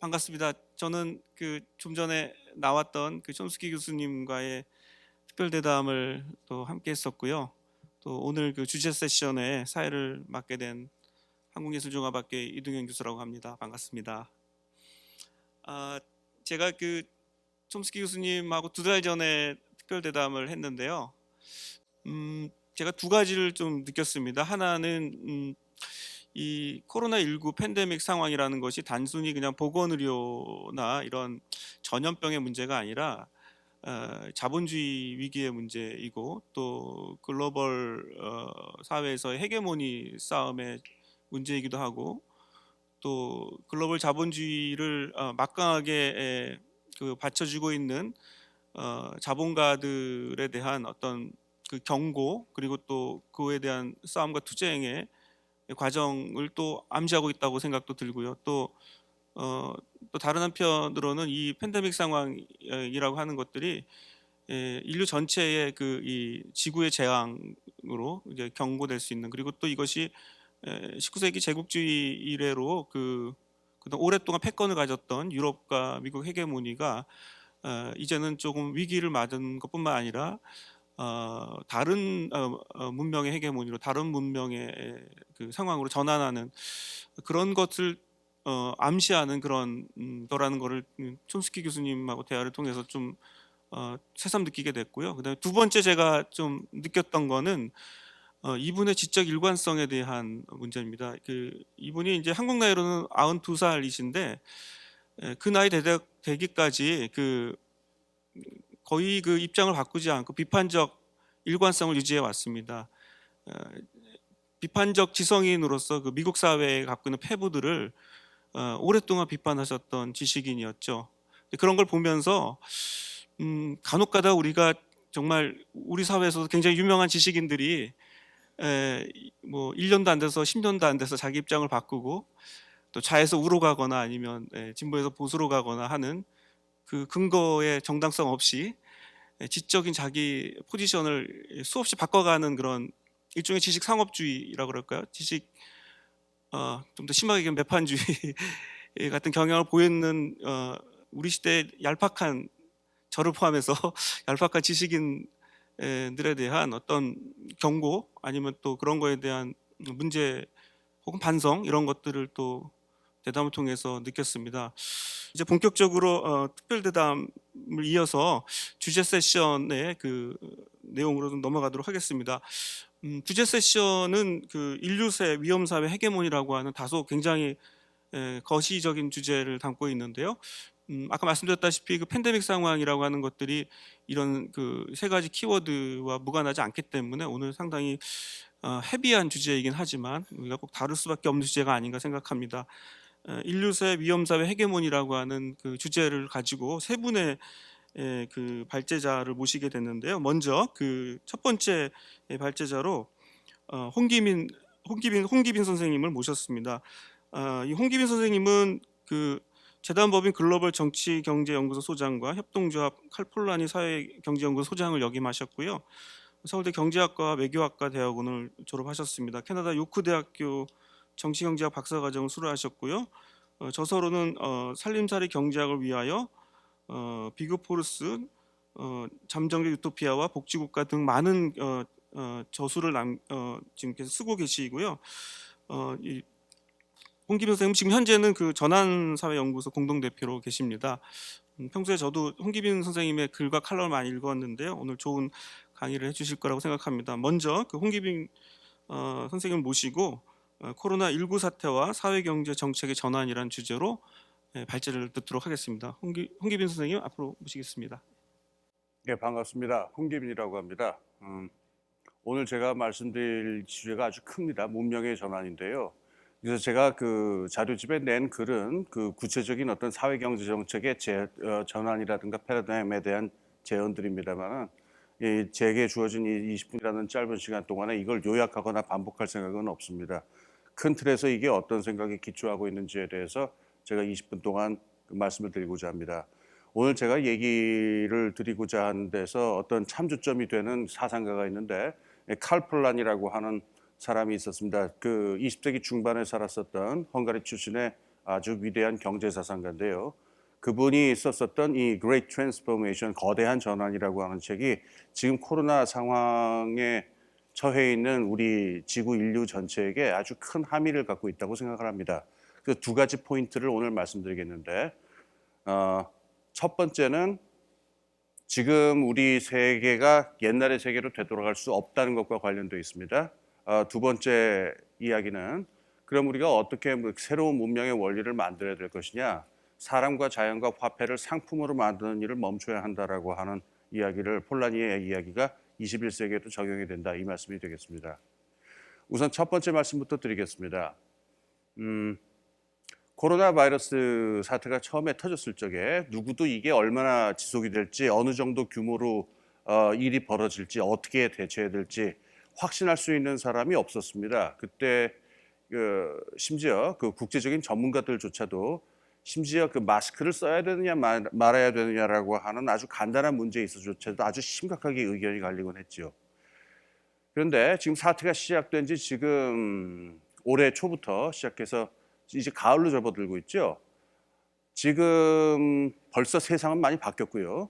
반갑습니다. 저는 좀 전에 나왔던 촘스키 교수님과의 특별 대담을 또 함께 했었고요. 또 오늘 주제 세션에 사회를 맡게 된 한국예술종합학회 이동현 교수라고 합니다. 반갑습니다. 아, 제가 촘스키 교수님하고 2달 전에 특별 대담을 했는데요. 제가 두 가지를 좀 느꼈습니다. 하나는 이 코로나19 팬데믹 상황이라는 것이 단순히 그냥 보건의료나 이런 전염병의 문제가 아니라 자본주의 위기의 문제이고 또 글로벌 사회에서의 헤게모니 싸움의 문제이기도 하고 또 글로벌 자본주의를 막강하게 받쳐주고 있는 자본가들에 대한 어떤 경고, 그리고 또 그에 대한 싸움과 투쟁의 과정을 또 암시하고 있다고 생각도 들고요. 또 다른 한편으로는 이 팬데믹 상황이라고 하는 것들이 인류 전체의 이 지구의 재앙으로 이제 경고될 수 있는, 그리고 또 이것이 19세기 제국주의 이래로 그동안 오랫동안 패권을 가졌던 유럽과 미국 헤게모니가 이제는 조금 위기를 맞은 것뿐만 아니라 다른 문명의 헤게모니로, 다른 문명의 상황으로 전환하는 그런 것을 암시하는 그런 거라는 거를 촘스키 교수님하고 대화를 통해서 좀 새삼 느끼게 됐고요. 그다음에 두 번째 제가 좀 느꼈던 거는 이분의 지적 일관성에 대한 문제입니다. 이분이 이제 한국 나이로는 92살이신데 그 나이 되기까지 거의 입장을 바꾸지 않고 비판적 일관성을 유지해 왔습니다. 비판적 지성인으로서 미국 사회에 갖고 있는 패부들을 오랫동안 비판하셨던 지식인이었죠. 그런 걸 보면서 간혹가다 우리가 정말 우리 사회에서도 굉장히 유명한 지식인들이 뭐 1년도 안 돼서 10년도 안 돼서 자기 입장을 바꾸고 또 좌에서 우로 가거나 아니면 진보에서 보수로 가거나 하는 그 근거의 정당성 없이 지적인 자기 포지션을 수없이 바꿔가는 그런 일종의 지식 상업주의라고 그럴까요? 좀 더 심하게 얘기하면 매판주의 같은 경향을 보이는 우리 시대의 얄팍한, 저를 포함해서 얄팍한 지식인들에 대한 어떤 경고, 아니면 또 그런 거에 대한 문제 혹은 반성, 이런 것들을 또 대담을 통해서 느꼈습니다. 이제 본격적으로 특별 대담을 이어서 주제 세션의 내용으로 좀 넘어가도록 하겠습니다. 주제 세션은 인류세 위험사회 헤게모니라고 하는 다소 굉장히 거시적인 주제를 담고 있는데요. 아까 말씀드렸다시피 팬데믹 상황이라고 하는 것들이 이런 세 가지 키워드와 무관하지 않기 때문에 오늘 상당히 헤비한 주제이긴 하지만 우리가 꼭 다룰 수밖에 없는 주제가 아닌가 생각합니다. 인류세 위험사회 헤게모니라고 하는 주제를 가지고 세 분의 발제자를 모시게 됐는데요. 먼저 첫 번째 발제자로 홍기빈 선생님을 모셨습니다. 이 홍기빈 선생님은 재단법인 글로벌 정치경제연구소 소장과 협동조합 칼폴라니 사회경제연구소 소장을 역임하셨고요. 서울대 경제학과 외교학과 대학원을 졸업하셨습니다. 캐나다 요크대학교 정치경제학 박사과정을 수료하셨고요. 저서로는 살림살이 경제학을 위하여, 비그포르스, 잠정적 유토피아와 복지국가 등 많은 저수를 지금 계속 쓰고 계시고요. 이 홍기빈 선생님 지금 현재는 전환사회연구소 공동대표로 계십니다. 평소에 저도 홍기빈 선생님의 글과 칼럼을 많이 읽었는데요. 오늘 좋은 강의를 해주실 거라고 생각합니다. 먼저 홍기빈 선생님을 모시고 코로나19 사태와 사회경제 정책의 전환이라는 주제로 발제를 듣도록 하겠습니다. 홍기빈 선생님 앞으로 모시겠습니다. 네, 반갑습니다. 홍기빈이라고 합니다. 오늘 제가 말씀드릴 주제가 아주 큽니다. 문명의 전환인데요. 그래서 제가 자료집에 낸 글은 구체적인 어떤 사회경제 정책의 전환이라든가 패러다임에 대한 제언들입니다만, 제게 주어진 이 20분이라는 짧은 시간 동안에 이걸 요약하거나 반복할 생각은 없습니다. 큰 틀에서 이게 어떤 생각에 기초하고 있는지에 대해서 제가 20분 동안 말씀을 드리고자 합니다. 오늘 제가 얘기를 드리고자 하는 데서 어떤 참조점이 되는 사상가가 있는데, 칼폴란이라고 하는 사람이 있었습니다. 20세기 중반에 살았었던 헝가리 출신의 아주 위대한 경제사상가인데요. 그분이 썼었던 이 Great Transformation, 거대한 전환이라고 하는 책이 지금 코로나 상황에 처해 있는 우리 지구 인류 전체에게 아주 큰 함의를 갖고 있다고 생각을 합니다. 그 두 가지 포인트를 오늘 말씀드리겠는데, 첫 번째는 지금 우리 세계가 옛날의 세계로 되돌아갈 수 없다는 것과 관련되어 있습니다. 두 번째 이야기는 그럼 우리가 어떻게 새로운 문명의 원리를 만들어야 될 것이냐, 사람과 자연과 화폐를 상품으로 만드는 일을 멈춰야 한다라고 하는 이야기를, 폴라니의 이야기가 21세기에도 적용이 된다, 이 말씀이 되겠습니다. 우선 첫 번째 말씀부터 드리겠습니다. 코로나 바이러스 사태가 처음에 터졌을 적에 누구도 이게 얼마나 지속이 될지, 어느 정도 규모로 일이 벌어질지, 어떻게 대처해야 될지 확신할 수 있는 사람이 없었습니다. 그때 심지어 그 국제적인 전문가들조차도 심지어 그 마스크를 써야 되느냐 말아야 되느냐라고 하는 아주 간단한 문제에 있어서조차도 아주 심각하게 의견이 갈리곤 했지요. 그런데 지금 사태가 시작된 지 지금 올해 초부터 시작해서 이제 가을로 접어들고 있죠. 지금 벌써 세상은 많이 바뀌었고요.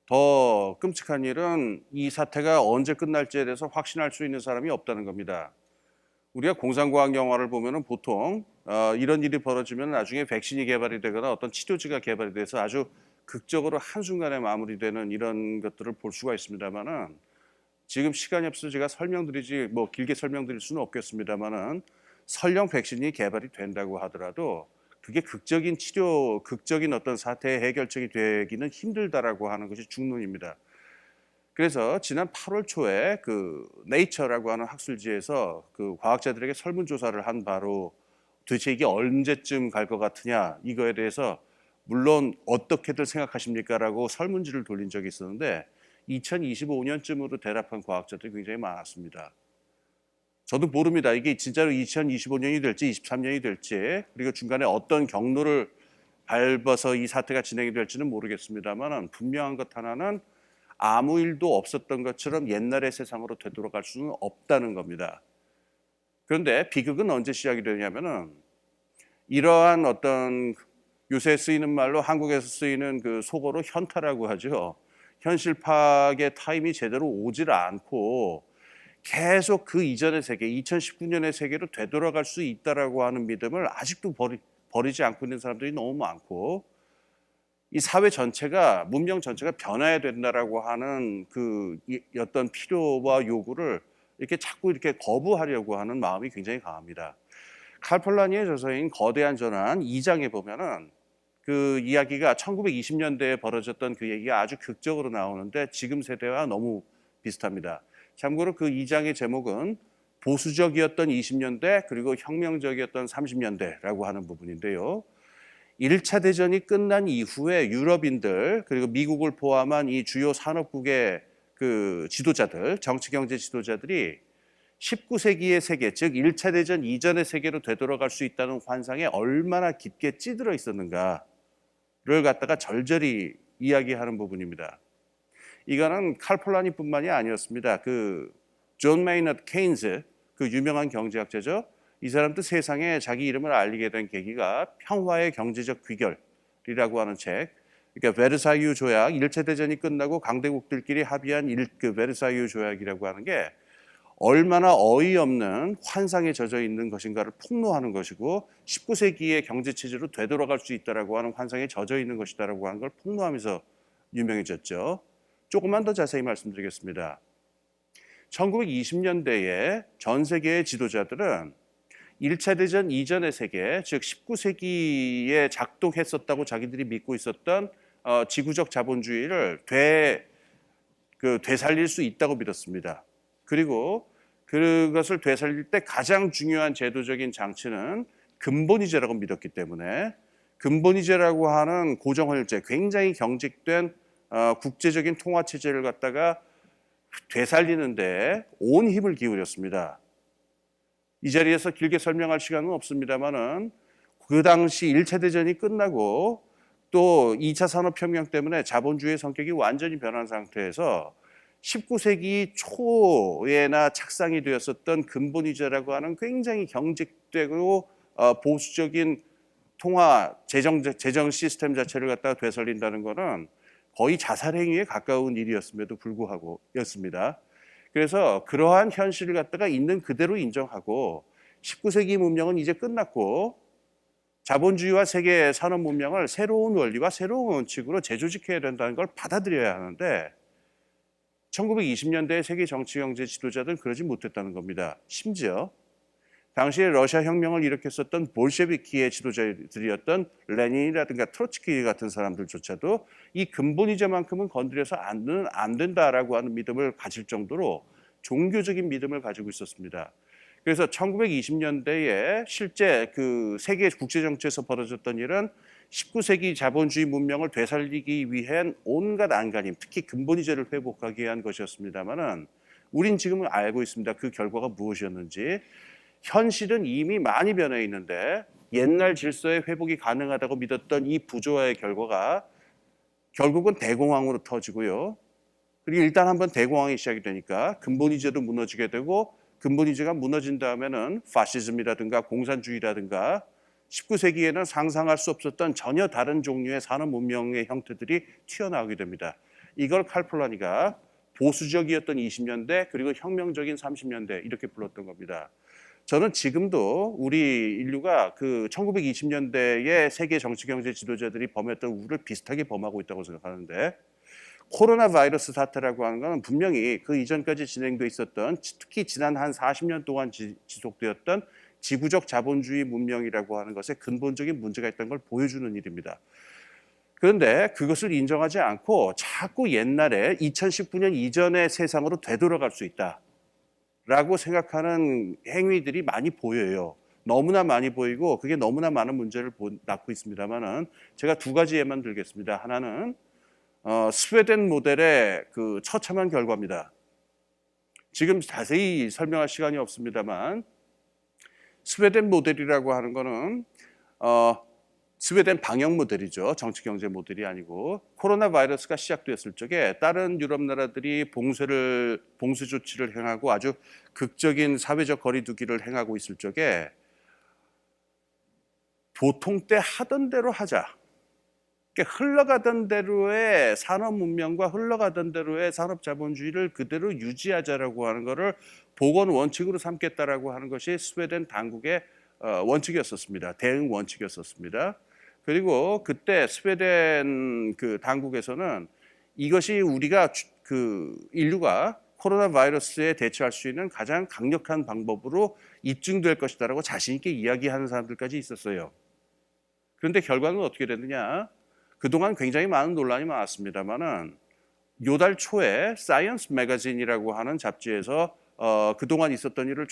더 끔찍한 일은 이 사태가 언제 끝날지에 대해서 확신할 수 있는 사람이 없다는 겁니다. 우리가 공상과학 영화를 보면은 보통 이런 일이 벌어지면 나중에 백신이 개발이 되거나 어떤 치료제가 개발이 돼서 아주 극적으로 한순간에 마무리되는 이런 것들을 볼 수가 있습니다만은, 지금 시간이 없어서 제가 길게 설명드릴 수는 없겠습니다만은, 설령 백신이 개발이 된다고 하더라도 그게 극적인 치료, 극적인 어떤 사태의 해결책이 되기는 힘들다라고 하는 것이 중론입니다. 그래서 지난 8월 초에 그 네이처라고 하는 학술지에서 그 과학자들에게 설문조사를 한 바로 도대체 이게 언제쯤 갈 것 같으냐, 이거에 대해서 물론 어떻게들 생각하십니까라고 설문지를 돌린 적이 있었는데 2025년쯤으로 대답한 과학자들이 굉장히 많았습니다. 저도 모릅니다. 이게 진짜로 2025년이 될지 23년이 될지, 그리고 중간에 어떤 경로를 밟아서 이 사태가 진행이 될지는 모르겠습니다만, 분명한 것 하나는 아무 일도 없었던 것처럼 옛날의 세상으로 되돌아갈 수는 없다는 겁니다. 그런데 비극은 언제 시작이 되냐면은, 이러한 어떤 요새 쓰이는 말로 한국에서 쓰이는 그 속어로 현타라고 하죠. 현실 파악의 타임이 제대로 오질 않고 계속 그 이전의 세계, 2019년의 세계로 되돌아갈 수 있다라고 하는 믿음을 아직도 버리지 않고 있는 사람들이 너무 많고, 이 사회 전체가, 문명 전체가 변화해야 된다라고 하는 그 어떤 필요와 요구를 이렇게 자꾸 이렇게 거부하려고 하는 마음이 굉장히 강합니다. 칼 폴라니의 저서인 거대한 전환 2장에 보면은 그 이야기가 1920년대에 벌어졌던 그 얘기가 아주 극적으로 나오는데 지금 세대와 너무 비슷합니다. 참고로 그 2장의 제목은 보수적이었던 20년대 그리고 혁명적이었던 30년대라고 하는 부분인데요. 1차 대전이 끝난 이후에 유럽인들, 그리고 미국을 포함한 이 주요 산업국의 그 지도자들, 정치 경제 지도자들이 19세기의 세계, 즉 1차 대전 이전의 세계로 되돌아갈 수 있다는 환상에 얼마나 깊게 찌들어 있었는가를 갖다가 절절히 이야기하는 부분입니다. 이거는 칼 폴라니뿐만이 아니었습니다. 그 존 메이너드 케인즈, 그 유명한 경제학자죠. 이 사람도 세상에 자기 이름을 알리게 된 계기가 평화의 경제적 귀결이라고 하는 책. 그러니까 베르사유 조약, 1차 대전이 끝나고 강대국들끼리 합의한 그 베르사유 조약이라고 하는 게 얼마나 어이없는 환상에 젖어 있는 것인가를 폭로하는 것이고, 19세기의 경제 체제로 되돌아갈 수 있다라고 하는 환상에 젖어 있는 것이다라고 하는 걸 폭로하면서 유명해졌죠. 조금만 더 자세히 말씀드리겠습니다. 1920년대에 전 세계의 지도자들은 1차 대전 이전의 세계, 즉 19세기에 작동했었다고 자기들이 믿고 있었던 지구적 자본주의를 되살릴 수 있다고 믿었습니다. 그리고 그것을 되살릴 때 가장 중요한 제도적인 장치는 근본이제라고 믿었기 때문에, 근본이제라고 하는 고정화율제, 굉장히 경직된 국제적인 통화체제를 갖다가 되살리는데 온 힘을 기울였습니다. 이 자리에서 길게 설명할 시간은 없습니다만은, 그 당시 1차 대전이 끝나고 또 2차 산업혁명 때문에 자본주의의 성격이 완전히 변한 상태에서 19세기 초에나 착상이 되었었던 근본이제라고 하는 굉장히 경직되고 보수적인 통화 재정 시스템 자체를 갖다가 되살린다는 거는 거의 자살 행위에 가까운 일이었음에도 불구하고였습니다. 그래서 그러한 현실을 갖다가 있는 그대로 인정하고 19세기 문명은 이제 끝났고 자본주의와 세계 산업 문명을 새로운 원리와 새로운 원칙으로 재조직해야 된다는 걸 받아들여야 하는데 1920년대의 세계 정치 경제 지도자들은 그러지 못했다는 겁니다. 심지어 당시에 러시아 혁명을 일으켰었던 볼셰비키의 지도자들이었던 레닌이라든가 트로츠키 같은 사람들조차도 이 근본이자만큼은 건드려서 안 된다라고 하는 믿음을 가질 정도로 종교적인 믿음을 가지고 있었습니다. 그래서 1920년대에 실제 그 세계 국제 정치에서 벌어졌던 일은 19세기 자본주의 문명을 되살리기 위한 온갖 안간힘, 특히 근본이자를 회복하기 위한 것이었습니다만은 우린 지금은 알고 있습니다. 그 결과가 무엇이었는지. 현실은 이미 많이 변해 있는데 옛날 질서의 회복이 가능하다고 믿었던 이 부조화의 결과가 결국은 대공황으로 터지고요. 그리고 일단 한번 대공황이 시작이 되니까 근본이자도 무너지게 되고 근본이자가 무너진 다음에는 파시즘이라든가 공산주의라든가 19세기에는 상상할 수 없었던 전혀 다른 종류의 산업 문명의 형태들이 튀어나오게 됩니다. 이걸 칼폴라니가 보수적이었던 20년대 그리고 혁명적인 30년대 이렇게 불렀던 겁니다. 저는 지금도 우리 인류가 그 1920년대의 세계 정치 경제 지도자들이 범했던 우를 비슷하게 범하고 있다고 생각하는데 코로나 바이러스 사태라고 하는 것은 분명히 그 이전까지 진행돼 있었던 특히 지난 한 40년 동안 지속되었던 지구적 자본주의 문명이라고 하는 것에 근본적인 문제가 있다는 걸 보여주는 일입니다. 그런데 그것을 인정하지 않고 자꾸 옛날에 2019년 이전의 세상으로 되돌아갈 수 있다라고 생각하는 행위들이 많이 보여요. 너무나 많이 보이고 그게 너무나 많은 문제를 낳고 있습니다만은 제가 두 가지 예만 들겠습니다. 하나는 스웨덴 모델의 그 처참한 결과입니다. 지금 자세히 설명할 시간이 없습니다만 스웨덴 모델이라고 하는 거는 스웨덴 방역 모델이죠. 정치 경제 모델이 아니고 코로나 바이러스가 시작됐을 적에 다른 유럽 나라들이 봉쇄 조치를 행하고 아주 극적인 사회적 거리두기를 행하고 있을 적에 보통 때 하던 대로 하자. 그러니까 흘러가던 대로의 산업 문명과 흘러가던 대로의 산업 자본주의를 그대로 유지하자라고 하는 것을 보건 원칙으로 삼겠다라고 하는 것이 스웨덴 당국의 원칙이었었습니다. 대응 원칙이었었습니다. 그리고 그때 스웨덴 그 당국에서는 이것이 우리가 그 인류가 코로나 바이러스에 대처할 수 있는 가장 강력한 방법으로 입증될 것이다라고 자신 있게 이야기하는 사람들까지 있었어요. 그런데 결과는 어떻게 됐느냐? 그동안 굉장히 많은 논란이 많았습니다만은 요달 초에 사이언스 매거진이라고 하는 잡지에서 그동안 있었던 일을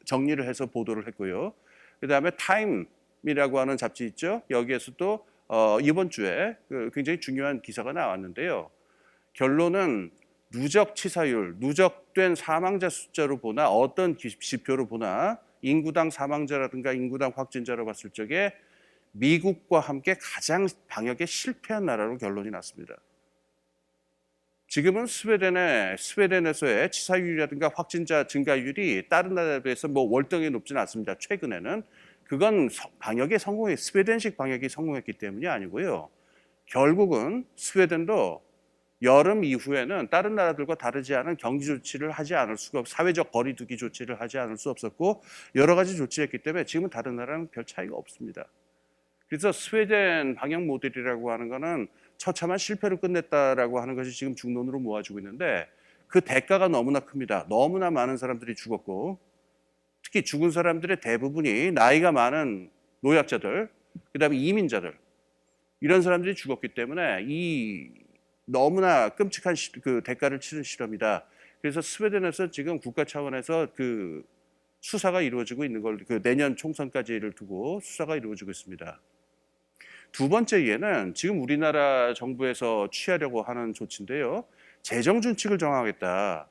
정리를 해서 보도를 했고요. 그다음에 타임이라고 하는 잡지 있죠. 여기에서도 이번 주에 굉장히 중요한 기사가 나왔는데요. 결론은 누적 치사율, 누적된 사망자 숫자로 보나 어떤 지표로 보나 인구당 사망자라든가 인구당 확진자로 봤을 적에 미국과 함께 가장 방역에 실패한 나라로 결론이 났습니다. 지금은 스웨덴에서의 치사율이라든가 확진자 증가율이 다른 나라에 비해서 뭐 월등히 높지는 않습니다. 최근에는 그건 방역에 스웨덴식 방역이 성공했기 때문이 아니고요. 결국은 스웨덴도 여름 이후에는 다른 나라들과 다르지 않은 경기 조치를 하지 않을 수가 없고 사회적 거리두기 조치를 하지 않을 수 없었고 여러 가지 조치했기 때문에 지금 다른 나라는 별 차이가 없습니다. 그래서 스웨덴 방역 모델이라고 하는 거는 처참한 실패로 끝냈다라고 하는 것이 지금 중론으로 모아지고 있는데 그 대가가 너무나 큽니다. 너무나 많은 사람들이 죽었고 특히 죽은 사람들의 대부분이 나이가 많은 노약자들, 그다음에 이민자들 이런 사람들이 죽었기 때문에 이 너무나 끔찍한 그 대가를 치른 실험이다. 그래서 스웨덴에서 지금 국가 차원에서 그 수사가 이루어지고 있는 걸 그 내년 총선까지를 두고 수사가 이루어지고 있습니다. 두 번째 예는 지금 우리나라 정부에서 취하려고 하는 조치인데요. 재정 준칙을 정하겠다.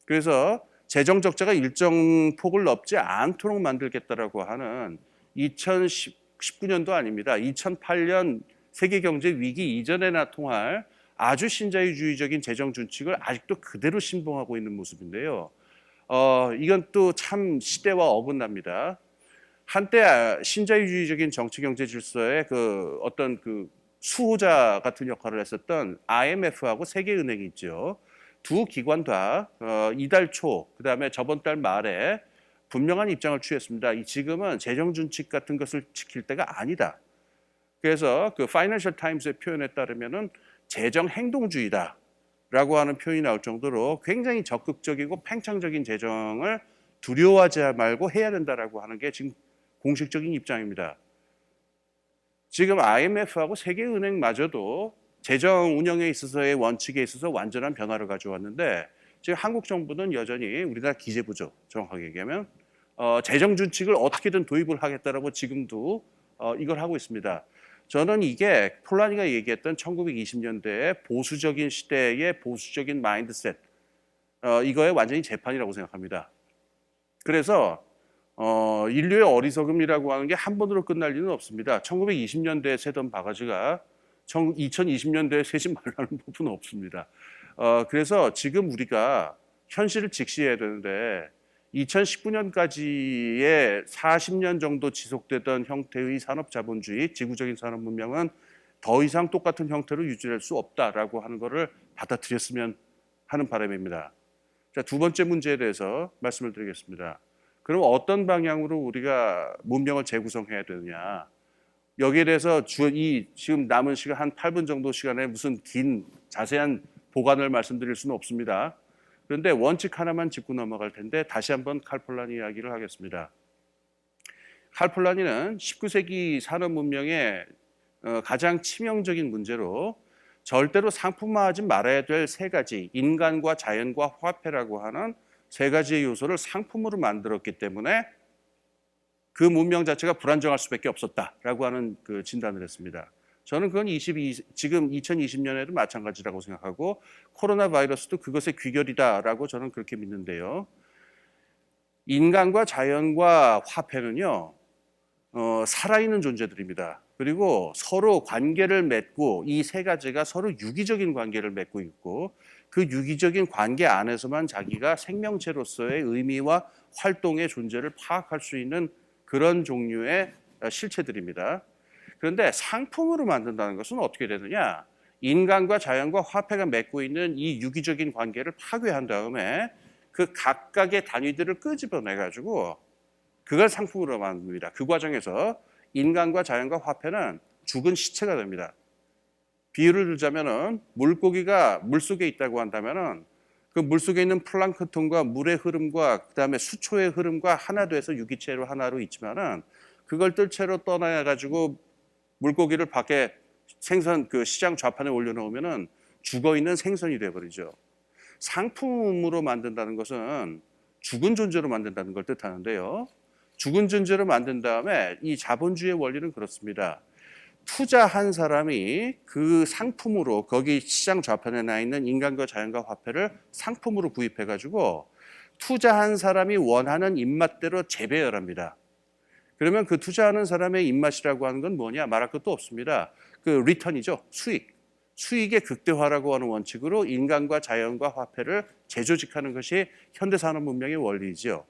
그래서 재정 적자가 일정 폭을 넘지 않도록 만들겠다라고 하는 2019년도 아닙니다. 2008년 세계 경제 위기 이전에나 통할 아주 신자유주의적인 재정 준칙을 아직도 그대로 신봉하고 있는 모습인데요. 이건 또 참 시대와 어긋납니다. 한때 신자유주의적인 정치 경제 질서의 그 어떤 그 수호자 같은 역할을 했었던 IMF하고 세계은행이 있죠. 두 기관 다 이달 초, 그다음에 저번 달 말에 분명한 입장을 취했습니다. 이 지금은 재정 준칙 같은 것을 지킬 때가 아니다. 그래서 그 파이낸셜 타임스의 표현에 따르면은 재정 행동주의다라고 하는 표현이 나올 정도로 굉장히 적극적이고 팽창적인 재정을 두려워하지 말고 해야 된다라고 하는 게 지금 공식적인 입장입니다. 지금 IMF하고 세계은행마저도 재정 운영에 있어서의 원칙에 있어서 완전한 변화를 가져왔는데 지금 한국 정부는 여전히 우리나라 기재부죠. 정확하게 얘기하면 재정 준칙을 어떻게든 도입을 하겠다라고 지금도 이걸 하고 있습니다. 저는 이게 폴라니가 얘기했던 1920년대의 보수적인 시대의 보수적인 마인드셋 이거에 완전히 재판이라고 생각합니다. 그래서 인류의 어리석음이라고 하는 게 한 번으로 끝날 리는 없습니다. 1920년대에 세던 바가지가 2020년대에 세지 말라는 법은 없습니다. 그래서 지금 우리가 현실을 직시해야 되는데 2019년까지의 40년 정도 지속되던 형태의 산업자본주의, 지구적인 산업문명은 더 이상 똑같은 형태로 유지할 수 없다라고 하는 것을 받아들였으면 하는 바람입니다. 자, 두 번째 문제에 대해서 말씀을 드리겠습니다. 그럼 어떤 방향으로 우리가 문명을 재구성해야 되느냐? 여기에 대해서 지금 남은 시간 한 8분 정도 시간에 무슨 긴 자세한 보관을 말씀드릴 수는 없습니다. 그런데 원칙 하나만 짚고 넘어갈 텐데 다시 한번 칼 폴라니 이야기를 하겠습니다. 칼 폴라니는 19세기 산업 문명의 가장 치명적인 문제로 절대로 상품화하지 말아야 될 세 가지, 인간과 자연과 화폐라고 하는 세 가지의 요소를 상품으로 만들었기 때문에 그 문명 자체가 불안정할 수밖에 없었다라고 하는 그 진단을 했습니다. 저는 그건 지금 2020년에도 마찬가지라고 생각하고 코로나 바이러스도 그것의 귀결이다라고 저는 그렇게 믿는데요. 인간과 자연과 화폐는요, 살아있는 존재들입니다. 그리고 서로 관계를 맺고 이 세 가지가 서로 유기적인 관계를 맺고 있고 그 유기적인 관계 안에서만 자기가 생명체로서의 의미와 활동의 존재를 파악할 수 있는 그런 종류의 실체들입니다. 그런데 상품으로 만든다는 것은 어떻게 되느냐? 인간과 자연과 화폐가 맺고 있는 이 유기적인 관계를 파괴한 다음에 그 각각의 단위들을 끄집어내 가지고 그걸 상품으로 만듭니다. 그 과정에서 인간과 자연과 화폐는 죽은 시체가 됩니다. 비유를 들자면은 물고기가 물속에 있다고 한다면은 그 물속에 있는 플랑크톤과 물의 흐름과 그다음에 수초의 흐름과 하나 돼서 유기체로 하나로 있지만은 그걸 뜰채로 떠나 가지고 물고기를 밖에 생선 그 시장 좌판에 올려놓으면은 죽어 있는 생선이 돼버리죠. 상품으로 만든다는 것은 죽은 존재로 만든다는 걸 뜻하는데요. 죽은 존재로 만든 다음에 이 자본주의의 원리는 그렇습니다. 투자한 사람이 그 상품으로 거기 시장 좌판에 나 있는 인간과 자연과 화폐를 상품으로 구입해가지고 투자한 사람이 원하는 입맛대로 재배열합니다. 그러면 그 투자하는 사람의 입맛이라고 하는 건 뭐냐? 말할 것도 없습니다. 그 리턴이죠. 수익의 극대화라고 하는 원칙으로 인간과 자연과 화폐를 재조직하는 것이 현대산업 문명의 원리이죠.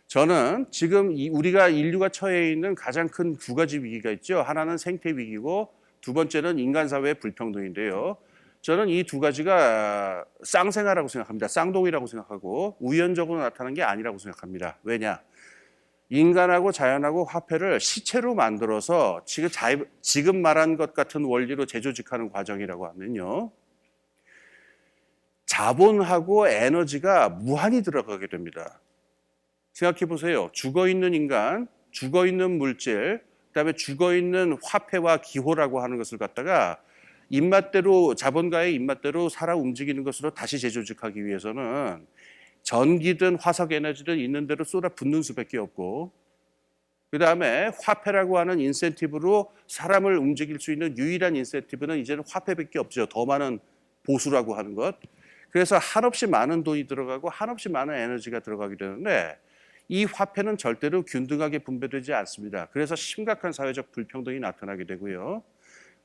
저는 지금 우리가 인류가 처해 있는 가장 큰 두 가지 위기가 있죠. 하나는 생태 위기고 두 번째는 인간 사회의 불평등인데요. 저는 이 두 가지가 쌍생아라고 생각합니다. 쌍둥이라고 생각하고 우연적으로 나타난 게 아니라고 생각합니다. 왜냐? 인간하고 자연하고 화폐를 시체로 만들어서 지금 말한 것 같은 원리로 재조직하는 과정이라고 하면요. 자본하고 에너지가 무한히 들어가게 됩니다. 생각해 보세요. 죽어있는 인간, 죽어있는 물질, 그다음에 죽어있는 화폐와 기호라고 하는 것을 갖다가 입맛대로 자본가의 입맛대로 살아 움직이는 것으로 다시 재조직하기 위해서는 전기든 화석 에너지든 있는 대로 쏟아 붓는 수밖에 없고 그다음에 화폐라고 하는 인센티브로 사람을 움직일 수 있는 유일한 인센티브는 이제는 화폐밖에 없죠. 더 많은 보수라고 하는 것. 그래서 한없이 많은 돈이 들어가고 한없이 많은 에너지가 들어가게 되는데 이 화폐는 절대로 균등하게 분배되지 않습니다. 그래서 심각한 사회적 불평등이 나타나게 되고요.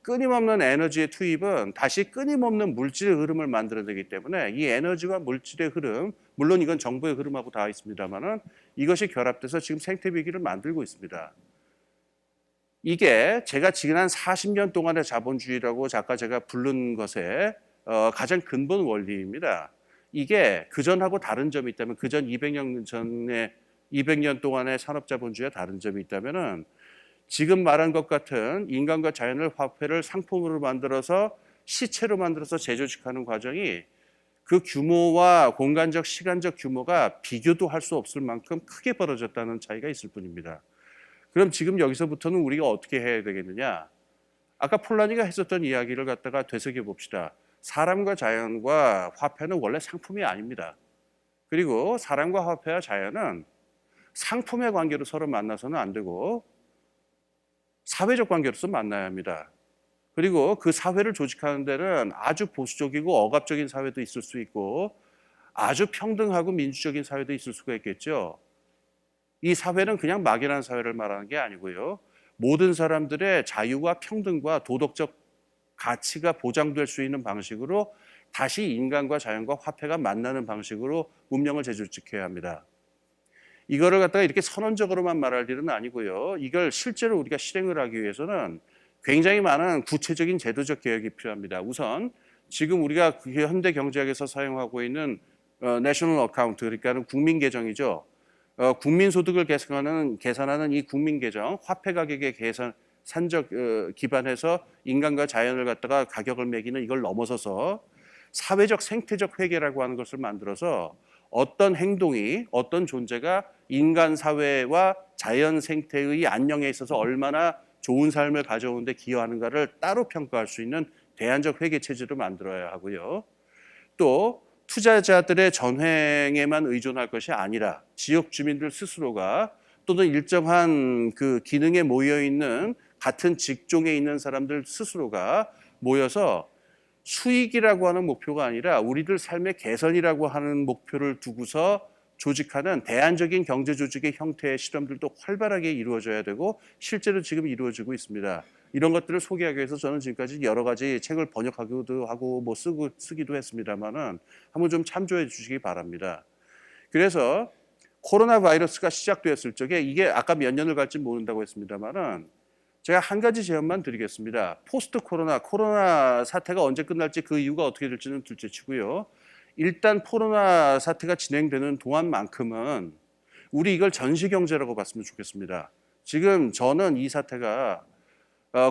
끊임없는 에너지의 투입은 다시 끊임없는 물질의 흐름을 만들어내기 때문에 이 에너지와 물질의 흐름, 물론 이건 정보의 흐름하고 다 있습니다만은 이것이 결합돼서 지금 생태위기를 만들고 있습니다. 이게 제가 지난 40년 동안의 자본주의라고 아까 제가 부른 것의 가장 근본 원리입니다. 이게 그전하고 다른 점이 있다면, 그전 200년 동안의 산업자본주의와 다른 점이 있다면은 지금 말한 것 같은 인간과 자연을 화폐를 상품으로 만들어서 시체로 만들어서 재조직하는 과정이 그 규모와 공간적, 시간적 규모가 비교도 할 수 없을 만큼 크게 벌어졌다는 차이가 있을 뿐입니다. 그럼 지금 여기서부터는 우리가 어떻게 해야 되겠느냐? 아까 폴라니가 했었던 이야기를 갖다가 되새겨 봅시다. 사람과 자연과 화폐는 원래 상품이 아닙니다. 그리고 사람과 화폐와 자연은 상품의 관계로 서로 만나서는 안 되고 사회적 관계로서 만나야 합니다. 그리고 그 사회를 조직하는 데는 아주 보수적이고 억압적인 사회도 있을 수 있고 아주 평등하고 민주적인 사회도 있을 수가 있겠죠. 이 사회는 그냥 막연한 사회를 말하는 게 아니고요. 모든 사람들의 자유와 평등과 도덕적 가치가 보장될 수 있는 방식으로 다시 인간과 자연과 화폐가 만나는 방식으로 문명을 재조직해야 합니다. 이거를 갖다가 이렇게 선언적으로만 말할 일은 아니고요. 이걸 실제로 우리가 실행을 하기 위해서는 굉장히 많은 구체적인 제도적 개혁이 필요합니다. 우선 지금 우리가 현대 경제학에서 사용하고 있는 내셔널 어카운트, 그러니까는 국민 계정이죠. 국민 소득을 계산하는 이 국민 계정, 화폐 가격의 산적 기반해서 인간과 자연을 갖다가 가격을 매기는 이걸 넘어서서 사회적 생태적 회계라고 하는 것을 만들어서 어떤 행동이, 어떤 존재가 인간 사회와 자연 생태의 안녕에 있어서 얼마나 좋은 삶을 가져오는데 기여하는가를 따로 평가할 수 있는 대안적 회계 체제를 만들어야 하고요. 또 투자자들의 전횡에만 의존할 것이 아니라 지역 주민들 스스로가 또는 일정한 그 기능에 모여 있는 같은 직종에 있는 사람들 스스로가 모여서 수익이라고 하는 목표가 아니라 우리들 삶의 개선이라고 하는 목표를 두고서 조직하는 대안적인 경제 조직의 형태의 실험들도 활발하게 이루어져야 되고 실제로 지금 이루어지고 있습니다. 이런 것들을 소개하기 위해서 저는 지금까지 여러 가지 책을 번역하기도 하고 쓰기도 했습니다만은 한번 좀 참조해 주시기 바랍니다. 그래서 코로나 바이러스가 시작되었을 적에 이게 아까 몇 년을 갈지 모른다고 했습니다만은 제가 한 가지 제안만 드리겠습니다. 포스트 코로나 사태가 언제 끝날지 그 이유가 어떻게 될지는 둘째치고요. 일단 코로나 사태가 진행되는 동안만큼은 우리 이걸 전시 경제라고 봤으면 좋겠습니다. 지금 저는 이 사태가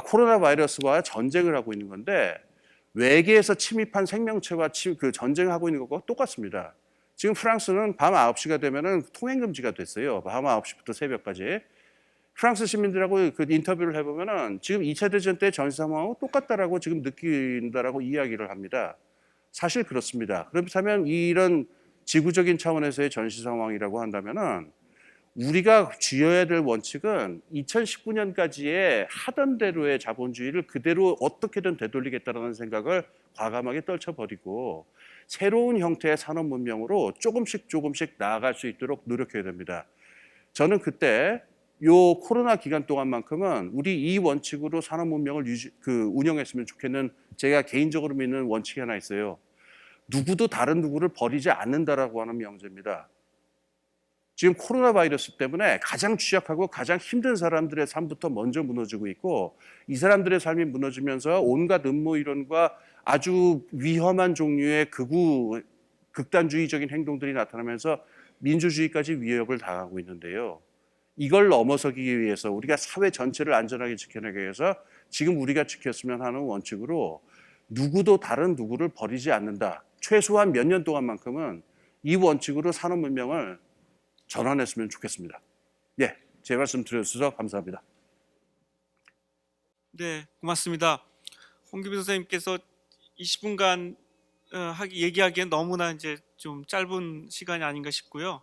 코로나 바이러스와 전쟁을 하고 있는 건데 외계에서 침입한 생명체와 그 전쟁하고 있는 것과 똑같습니다. 지금 프랑스는 밤 9시가 되면은 통행 금지가 됐어요. 밤 9시부터 새벽까지. 프랑스 시민들하고 그 인터뷰를 해보면은 지금 2차 대전 때 전시 상황하고 똑같다라고 지금 느낀다라고 이야기를 합니다. 사실 그렇습니다. 그렇다면 이런 지구적인 차원에서의 전시 상황이라고 한다면은 우리가 쥐어야 될 원칙은 2019년까지의 하던 대로의 자본주의를 그대로 어떻게든 되돌리겠다는 생각을 과감하게 떨쳐버리고 새로운 형태의 산업 문명으로 조금씩 나아갈 수 있도록 노력해야 됩니다. 저는 그때 요 코로나 기간 동안만큼은 우리 이 원칙으로 산업 문명을 운영했으면 좋겠는 제가 개인적으로 믿는 원칙이 하나 있어요. 누구도 다른 누구를 버리지 않는다라고 하는 명제입니다. 지금 코로나 바이러스 때문에 가장 취약하고 가장 힘든 사람들의 삶부터 먼저 무너지고 있고 이 사람들의 삶이 무너지면서 온갖 음모 이론과 아주 위험한 종류의 극단주의적인 행동들이 나타나면서 민주주의까지 위협을 당하고 있는데요. 이걸 넘어서기 위해서 우리가 사회 전체를 안전하게 지켜내기 위해서 지금 우리가 지켰으면 하는 원칙으로 누구도 다른 누구를 버리지 않는다. 최소한 몇 년 동안만큼은 이 원칙으로 산업 문명을 전환했으면 좋겠습니다. 예, 제 말씀 드려주셔서 감사합니다. 네, 고맙습니다. 홍기빈 선생님께서 20분간 얘기하기엔 너무나 이제 좀 짧은 시간이 아닌가 싶고요.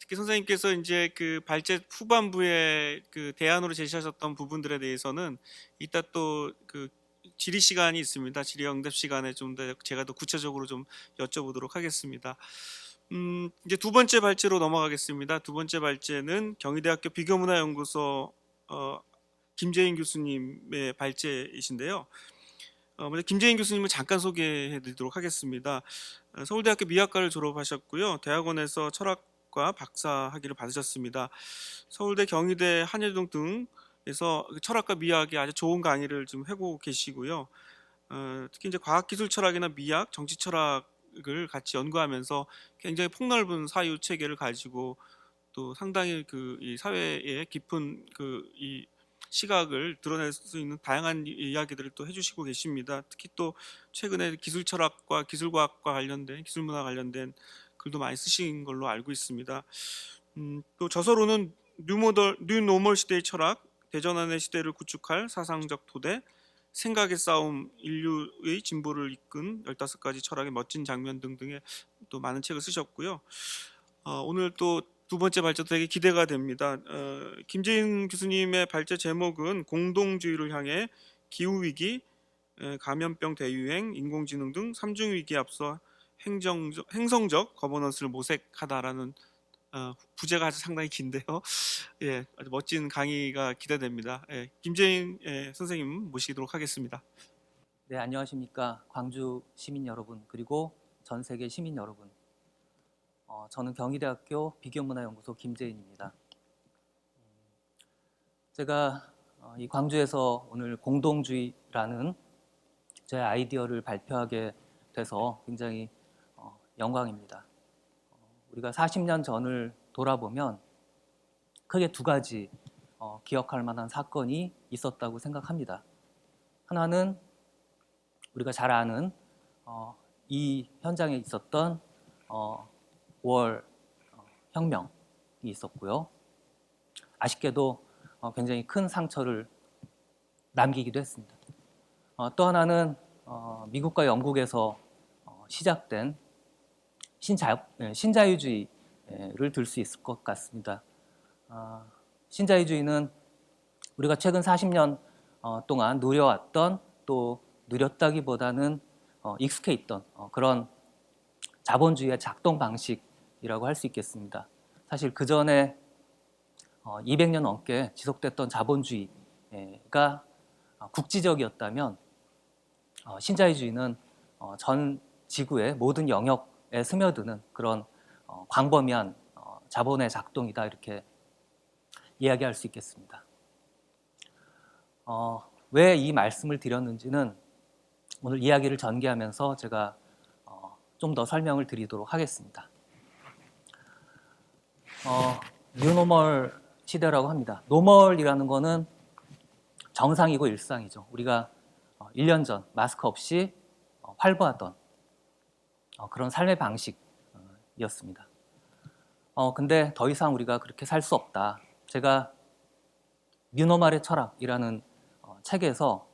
특히 선생님께서 이제 그 발제 후반부에 그 대안으로 제시하셨던 부분들에 대해서는 이따 또 그 질의 시간이 있습니다. 질의 응답 시간에 좀 더 제가 더 구체적으로 좀 여쭤보도록 하겠습니다. 이제 두 번째 발제로 넘어가겠습니다. 두 번째 발제는 경희대학교 비교문화연구소 김재인 교수님의 발제이신데요. 먼저 김재인 교수님을 잠깐 소개해드리도록 하겠습니다. 서울대학교 미학과를 졸업하셨고요. 대학원에서 철학과 박사 학위를 받으셨습니다. 서울대, 경희대, 한예종 등에서 철학과 미학에 아주 좋은 강의를 지금 하고 계시고요. 특히 이제 과학기술 철학이나 미학, 정치 철학을 같이 연구하면서 굉장히 폭넓은 사유 체계를 가지고 또 상당히 이 사회의 깊은 이 시각을 드러낼 수 있는 다양한 이야기들을 또 해주시고 계십니다. 특히 또 최근에 기술 철학과 기술과학과 관련된 기술문화 관련된 글도 많이 쓰신 걸로 알고 있습니다. 또 저서로는 뉴노멀 시대의 철학, 대전환의 시대를 구축할 사상적 토대, 생각의 싸움, 인류의 진보를 이끈 15가지 철학의 멋진 장면 등등의 또 많은 책을 쓰셨고요. 오늘 또 두 번째 발제도 되게 기대가 됩니다. 김재인 교수님의 발제 제목은 공동주의를 향해 기후위기, 감염병 대유행, 인공지능 등 삼중 위기에 앞서 행성적 거버넌스를 모색하다라는 부제가 아주 상당히 긴데요. 예, 아주 멋진 강의가 기대됩니다. 예, 김재인 선생님 모시도록 하겠습니다. 네, 안녕하십니까. 광주 시민 여러분, 그리고 전 세계 시민 여러분. 저는 경희대학교 비교문화연구소 김재인입니다. 제가 이 광주에서 오늘 공동주의라는 제 아이디어를 발표하게 돼서 굉장히 영광입니다. 우리가 40년 전을 돌아보면 크게 두 가지 기억할 만한 사건이 있었다고 생각합니다. 하나는 우리가 잘 아는 이 현장에 있었던 5월 혁명이 있었고요. 아쉽게도 굉장히 큰 상처를 남기기도 했습니다. 또 하나는 미국과 영국에서 시작된 신자유주의를 들 수 있을 것 같습니다. 신자유주의는 우리가 최근 40년 동안 누려왔던, 또 누렸다기보다는 익숙해 있던 그런 자본주의의 작동 방식이라고 할 수 있겠습니다. 사실 그 전에 200년 넘게 지속됐던 자본주의가 국지적이었다면 신자유주의는 전 지구의 모든 영역에 스며드는 그런 광범위한 자본의 작동이다, 이렇게 이야기할 수 있겠습니다. 왜 이 말씀을 드렸는지는 오늘 이야기를 전개하면서 제가 좀 더 설명을 드리도록 하겠습니다. 뉴노멀 시대라고 합니다. 노멀이라는 거는 정상이고 일상이죠. 우리가 1년 전 마스크 없이 활보하던 그런 삶의 방식이었습니다. 근데 더 이상 우리가 그렇게 살 수 없다. 제가 뉴노멀의 철학이라는 책에서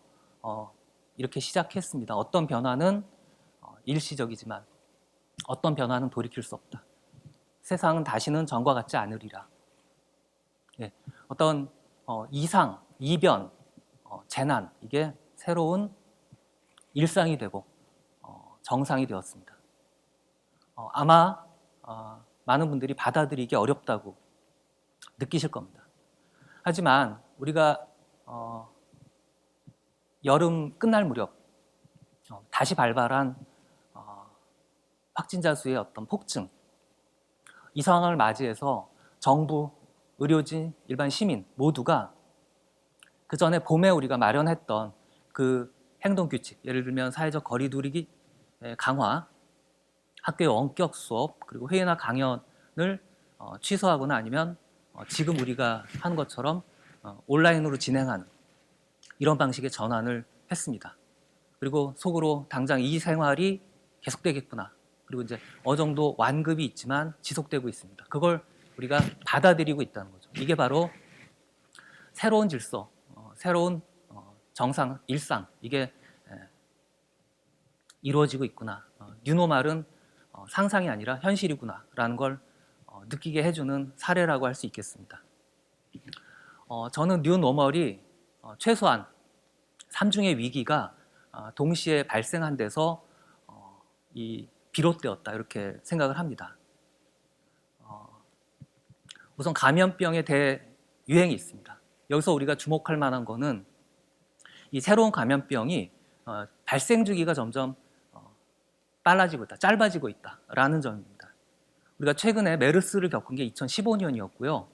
이렇게 시작했습니다. 어떤 변화는 일시적이지만 어떤 변화는 돌이킬 수 없다. 세상은 다시는 전과 같지 않으리라. 예, 어떤 이상, 이변, 재난, 이게 새로운 일상이 되고 정상이 되었습니다. 아마 많은 분들이 받아들이기 어렵다고 느끼실 겁니다. 하지만 우리가 여름 끝날 무렵 다시 발발한 확진자 수의 어떤 폭증, 이 상황을 맞이해서 정부, 의료진, 일반 시민 모두가 그 전에 봄에 우리가 마련했던 그 행동 규칙, 예를 들면 사회적 거리 두기 강화, 학교의 원격 수업, 그리고 회의나 강연을 취소하거나 아니면 지금 우리가 하는 것처럼 온라인으로 진행하는 이런 방식의 전환을 했습니다. 그리고 속으로 당장 이 생활이 계속되겠구나. 그리고 이제 어느 정도 완급이 있지만 지속되고 있습니다. 그걸 우리가 받아들이고 있다는 거죠. 이게 바로 새로운 질서, 새로운 정상, 일상, 이게 이루어지고 있구나. 뉴노멀은 상상이 아니라 현실이구나 라는 걸 느끼게 해주는 사례라고 할 수 있겠습니다. 저는 뉴노멀이 최소한 3중의 위기가 동시에 발생한 데서 비롯되었다, 이렇게 생각을 합니다. 우선 감염병의 대유행이 있습니다. 여기서 우리가 주목할 만한 거는 이 새로운 감염병이 발생 주기가 점점 빨라지고 있다, 짧아지고 있다라는 점입니다. 우리가 최근에 메르스를 겪은 게 2015년이었고요.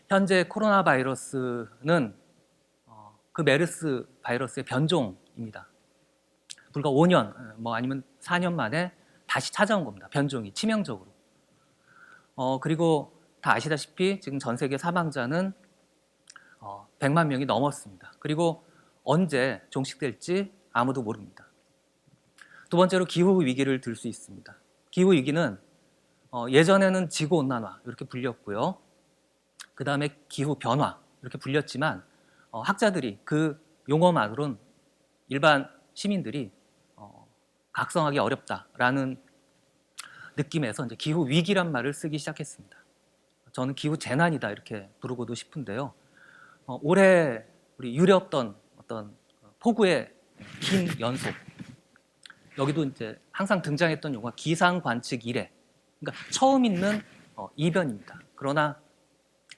현재 코로나 바이러스는 그 메르스 바이러스의 변종입니다. 불과 5년, 뭐 아니면 4년 만에 다시 찾아온 겁니다. 변종이 치명적으로. 그리고 다 아시다시피 지금 전 세계 사망자는 100만 명이 넘었습니다. 그리고 언제 종식될지 아무도 모릅니다. 두 번째로 기후 위기를 들 수 있습니다. 기후 위기는 예전에는 지구 온난화 이렇게 불렸고요. 그 다음에 기후 변화 이렇게 불렸지만 학자들이 그 용어만으로는 일반 시민들이 각성하기 어렵다라는 느낌에서 이제 기후 위기란 말을 쓰기 시작했습니다. 저는 기후 재난이다 이렇게 부르고도 싶은데요. 올해 우리 유례없던 어떤 폭우의 긴 연속, 여기도 이제 항상 등장했던 용어 기상 관측 이래, 그러니까 처음 있는 이변입니다. 그러나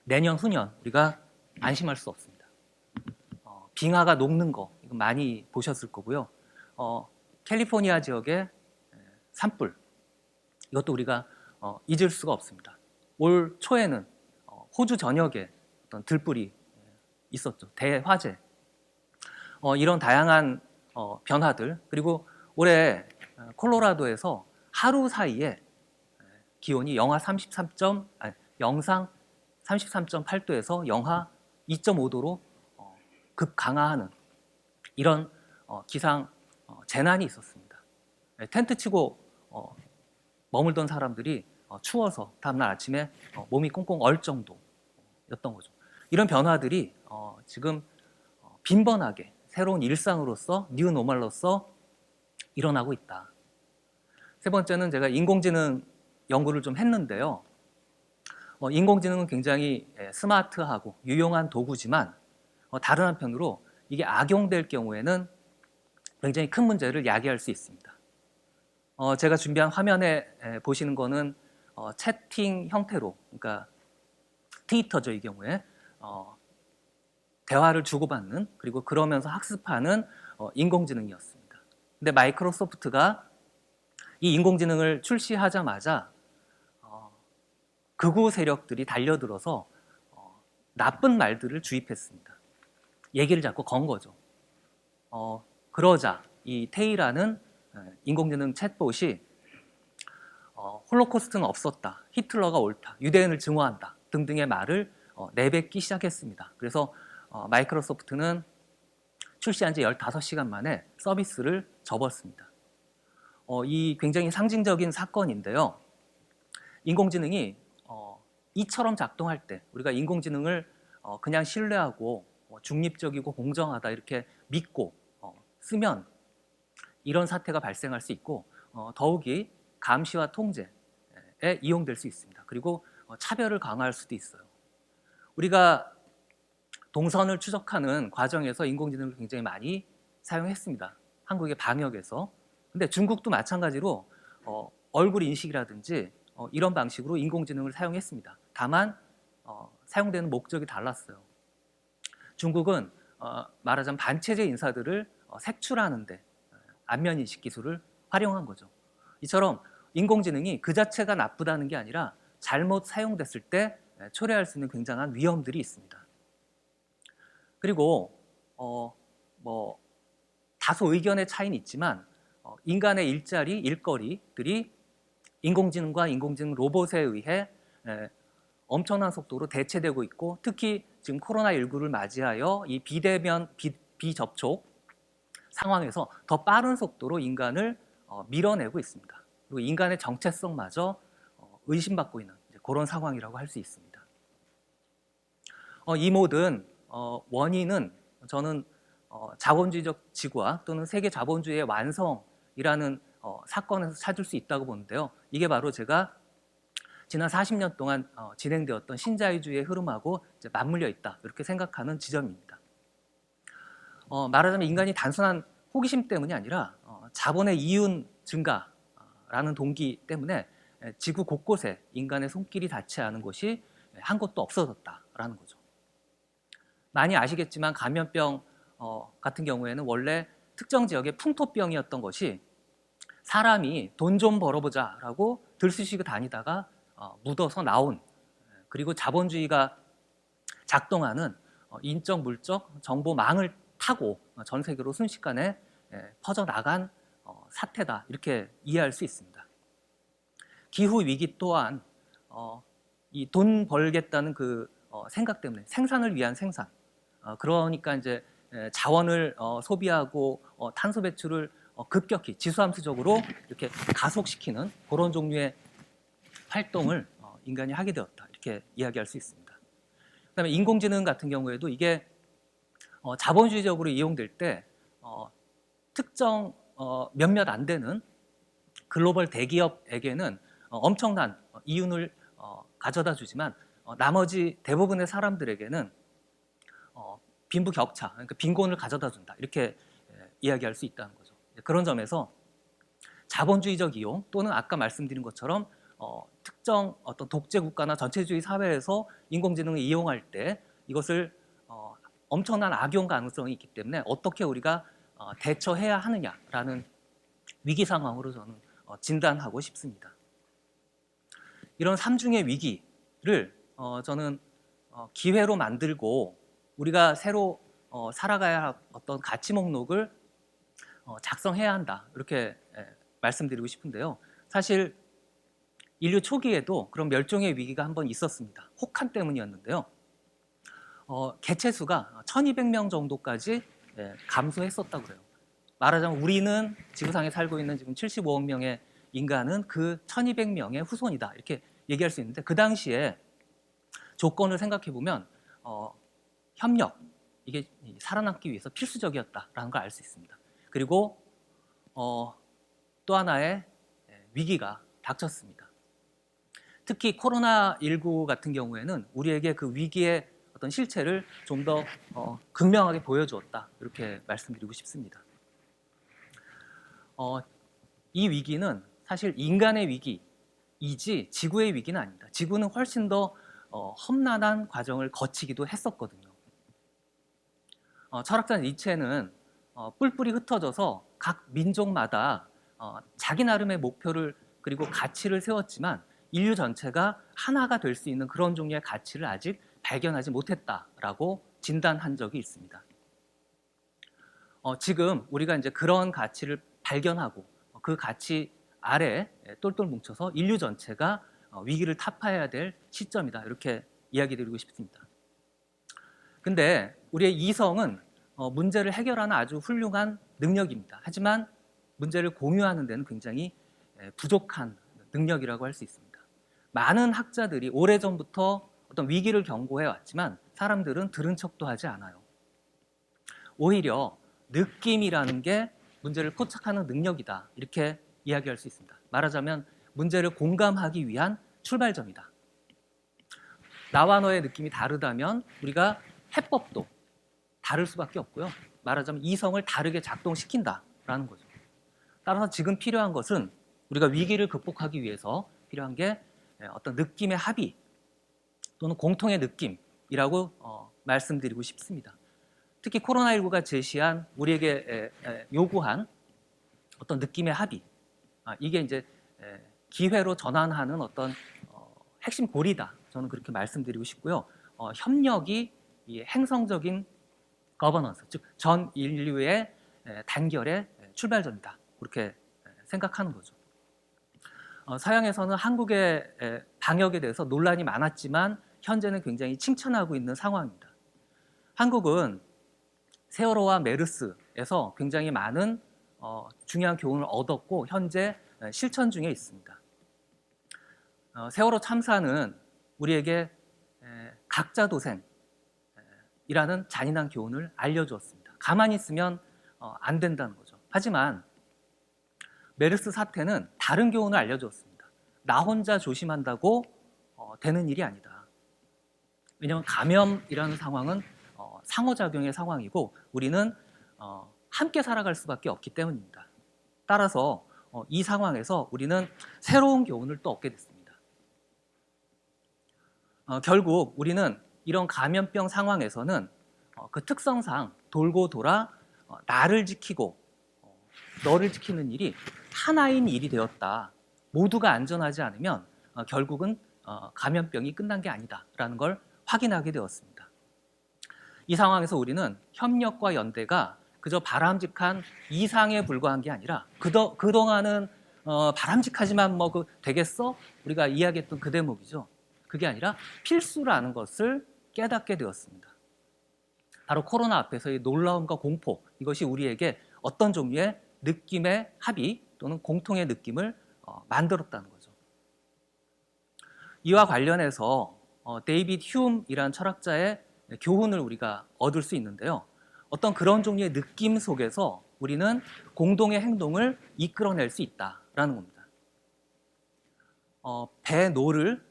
내년 후년 우리가 안심할 수 없습니다. 빙하가 녹는 거 이거 많이 보셨을 거고요. 캘리포니아 지역의 산불, 이것도 우리가 잊을 수가 없습니다. 올 초에는 호주 전역에 어떤 들불이 있었죠. 대화재. 이런 다양한 변화들, 그리고 올해 콜로라도에서 하루 사이에 기온이 영하 33.8도에서 영하 2.5도로 급강하하는 이런 기상 재난이 있었습니다. 텐트 치고 머물던 사람들이 추워서 다음날 아침에 몸이 꽁꽁 얼 정도였던 거죠. 이런 변화들이 지금 빈번하게 새로운 일상으로서 뉴노멀로서 일어나고 있다. 세 번째는 제가 인공지능 연구를 좀 했는데요. 인공지능은 굉장히 스마트하고 유용한 도구지만 다른 한편으로 이게 악용될 경우에는 굉장히 큰 문제를 야기할 수 있습니다. 제가 준비한 화면에 보시는 거는 채팅 형태로, 그러니까 트위터죠, 이 경우에 대화를 주고받는, 그리고 그러면서 학습하는 인공지능이었습니다. 근데 마이크로소프트가 이 인공지능을 출시하자마자 극우 세력들이 달려들어서 나쁜 말들을 주입했습니다. 얘기를 자꾸 건 거죠. 그러자 이 테이라는 인공지능 챗봇이 홀로코스트는 없었다, 히틀러가 옳다, 유대인을 증오한다 등등의 말을 내뱉기 시작했습니다. 그래서 마이크로소프트는 출시한 지 15시간 만에 서비스를 접었습니다. 이 굉장히 상징적인 사건인데요. 인공지능이 이처럼 작동할 때 우리가 인공지능을 그냥 신뢰하고 중립적이고 공정하다 이렇게 믿고 쓰면 이런 사태가 발생할 수 있고 더욱이 감시와 통제에 이용될 수 있습니다. 그리고 차별을 강화할 수도 있어요. 우리가 동선을 추적하는 과정에서 인공지능을 굉장히 많이 사용했습니다. 한국의 방역에서. 근데 중국도 마찬가지로 얼굴 인식이라든지 이런 방식으로 인공지능을 사용했습니다. 다만 사용되는 목적이 달랐어요. 중국은 말하자면 반체제 인사들을 색출하는데 안면인식 기술을 활용한 거죠. 이처럼 인공지능이 그 자체가 나쁘다는 게 아니라 잘못 사용됐을 때 초래할 수 있는 굉장한 위험들이 있습니다. 그리고 다소 의견의 차이는 있지만 인간의 일자리, 일거리들이 인공지능과 인공지능 로봇에 의해 엄청난 속도로 대체되고 있고, 특히 지금 코로나19를 맞이하여 이 비대면, 비접촉 상황에서 더 빠른 속도로 인간을 밀어내고 있습니다. 그리고 인간의 정체성마저 의심받고 있는 그런 상황이라고 할 수 있습니다. 이 모든 원인은 저는 자본주의적 지구화 또는 세계 자본주의의 완성이라는 사건에서 찾을 수 있다고 보는데요. 이게 바로 제가 지난 40년 동안 진행되었던 신자유주의의 흐름하고 이제 맞물려 있다, 이렇게 생각하는 지점입니다. 말하자면 인간이 단순한 호기심 때문이 아니라 자본의 이윤 증가라는 동기 때문에 지구 곳곳에 인간의 손길이 닿지 않은 곳이 한 곳도 없어졌다라는 거죠. 많이 아시겠지만 감염병 같은 경우에는 원래 특정 지역의 풍토병이었던 것이 사람이 돈 좀 벌어보자라고 들쑤시고 다니다가 묻어서 나온, 그리고 자본주의가 작동하는 인적 물적 정보망을 타고 전 세계로 순식간에 퍼져나간 사태다, 이렇게 이해할 수 있습니다. 기후 위기 또한 이 돈 벌겠다는 그 생각 때문에, 생산을 위한 생산, 그러니까 이제 자원을 소비하고 탄소 배출을 급격히 지수함수적으로 이렇게 가속시키는 그런 종류의 활동을 인간이 하게 되었다, 이렇게 이야기할 수 있습니다. 그다음에 인공지능 같은 경우에도 이게 자본주의적으로 이용될 때 특정 몇몇 안 되는 글로벌 대기업에게는 엄청난 이윤을 가져다 주지만 나머지 대부분의 사람들에게는 빈부격차, 그러니까 빈곤을 가져다 준다, 이렇게 이야기할 수 있다는 거죠. 그런 점에서 자본주의적 이용 또는 아까 말씀드린 것처럼 특정 어떤 독재 국가나 전체주의 사회에서 인공지능을 이용할 때 이것을 엄청난 악용 가능성이 있기 때문에 어떻게 우리가 대처해야 하느냐라는 위기 상황으로 저는 진단하고 싶습니다. 이런 삼중의 위기를 저는 기회로 만들고 우리가 새로 살아가야 할 어떤 가치 목록을 작성해야 한다, 이렇게 말씀드리고 싶은데요. 사실 인류 초기에도 그런 멸종의 위기가 한번 있었습니다. 혹한 때문이었는데요. 개체수가 1200명 정도까지 감소했었다고 그래요. 말하자면 우리는 지구상에 살고 있는 지금 75억 명의 인간은 그 1200명의 후손이다, 이렇게 얘기할 수 있는데, 그 당시에 조건을 생각해 보면 협력, 이게 살아남기 위해서 필수적이었다라는 걸 알 수 있습니다. 그리고 또 하나의 위기가 닥쳤습니다. 특히 코로나19 같은 경우에는 우리에게 그 위기의 어떤 실체를 좀 더 극명하게 보여주었다, 이렇게 말씀드리고 싶습니다. 이 위기는 사실 인간의 위기이지 지구의 위기는 아닙니다. 지구는 훨씬 더 험난한 과정을 거치기도 했었거든요. 철학자 니체는 뿔뿔이 흩어져서 각 민족마다 자기 나름의 목표를 그리고 가치를 세웠지만 인류 전체가 하나가 될 수 있는 그런 종류의 가치를 아직 발견하지 못했다라고 진단한 적이 있습니다. 지금 우리가 이제 그런 가치를 발견하고 그 가치 아래 똘똘 뭉쳐서 인류 전체가 위기를 타파해야 될 시점이다, 이렇게 이야기 드리고 싶습니다. 근데 우리의 이성은 문제를 해결하는 아주 훌륭한 능력입니다. 하지만 문제를 공유하는 데는 굉장히 부족한 능력이라고 할 수 있습니다. 많은 학자들이 오래전부터 어떤 위기를 경고해 왔지만 사람들은 들은 척도 하지 않아요. 오히려 느낌이라는 게 문제를 포착하는 능력이다, 이렇게 이야기할 수 있습니다. 말하자면 문제를 공감하기 위한 출발점이다. 나와 너의 느낌이 다르다면 우리가 해법도 다를 수밖에 없고요. 말하자면 이성을 다르게 작동시킨다라는 거죠. 따라서 지금 필요한 것은 우리가 위기를 극복하기 위해서 필요한 게 어떤 느낌의 합의 또는 공통의 느낌이라고 말씀드리고 싶습니다. 특히 코로나19가 제시한 우리에게 요구한 어떤 느낌의 합의, 이게 이제 기회로 전환하는 어떤 핵심 고리다, 저는 그렇게 말씀드리고 싶고요. 협력이 이 행성적인 거버넌스, 즉 전 인류의 단결의 출발점이다, 그렇게 생각하는 거죠. 서양에서는 한국의 방역에 대해서 논란이 많았지만 현재는 굉장히 칭찬하고 있는 상황입니다. 한국은 세월호와 메르스에서 굉장히 많은 중요한 교훈을 얻었고 현재 실천 중에 있습니다. 세월호 참사는 우리에게 각자 도생이라는 잔인한 교훈을 알려주었습니다. 가만히 있으면 안 된다는 거죠. 하지만 메르스 사태는 다른 교훈을 알려주었습니다. 나 혼자 조심한다고 되는 일이 아니다. 왜냐하면 감염이라는 상황은 상호작용의 상황이고 우리는 함께 살아갈 수밖에 없기 때문입니다. 따라서 이 상황에서 우리는 새로운 교훈을 또 얻게 됐습니다. 결국 우리는 이런 감염병 상황에서는 그 특성상 돌고 돌아 나를 지키고 너를 지키는 일이 하나인 일이 되었다. 모두가 안전하지 않으면 결국은 감염병이 끝난 게 아니다라는 걸 확인하게 되었습니다. 이 상황에서 우리는 협력과 연대가 그저 바람직한 이상에 불과한 게 아니라 그동안은 바람직하지만 뭐 되겠어? 우리가 이야기했던 그 대목이죠. 그게 아니라 필수라는 것을 깨닫게 되었습니다. 바로 코로나 앞에서의 놀라움과 공포, 이것이 우리에게 어떤 종류의 느낌의 합의 또는 공통의 느낌을 만들었다는 거죠. 이와 관련해서 데이비드 휴움이라는 철학자의 교훈을 우리가 얻을 수 있는데요. 어떤 그런 종류의 느낌 속에서 우리는 공동의 행동을 이끌어낼 수 있다라는 겁니다. 배노를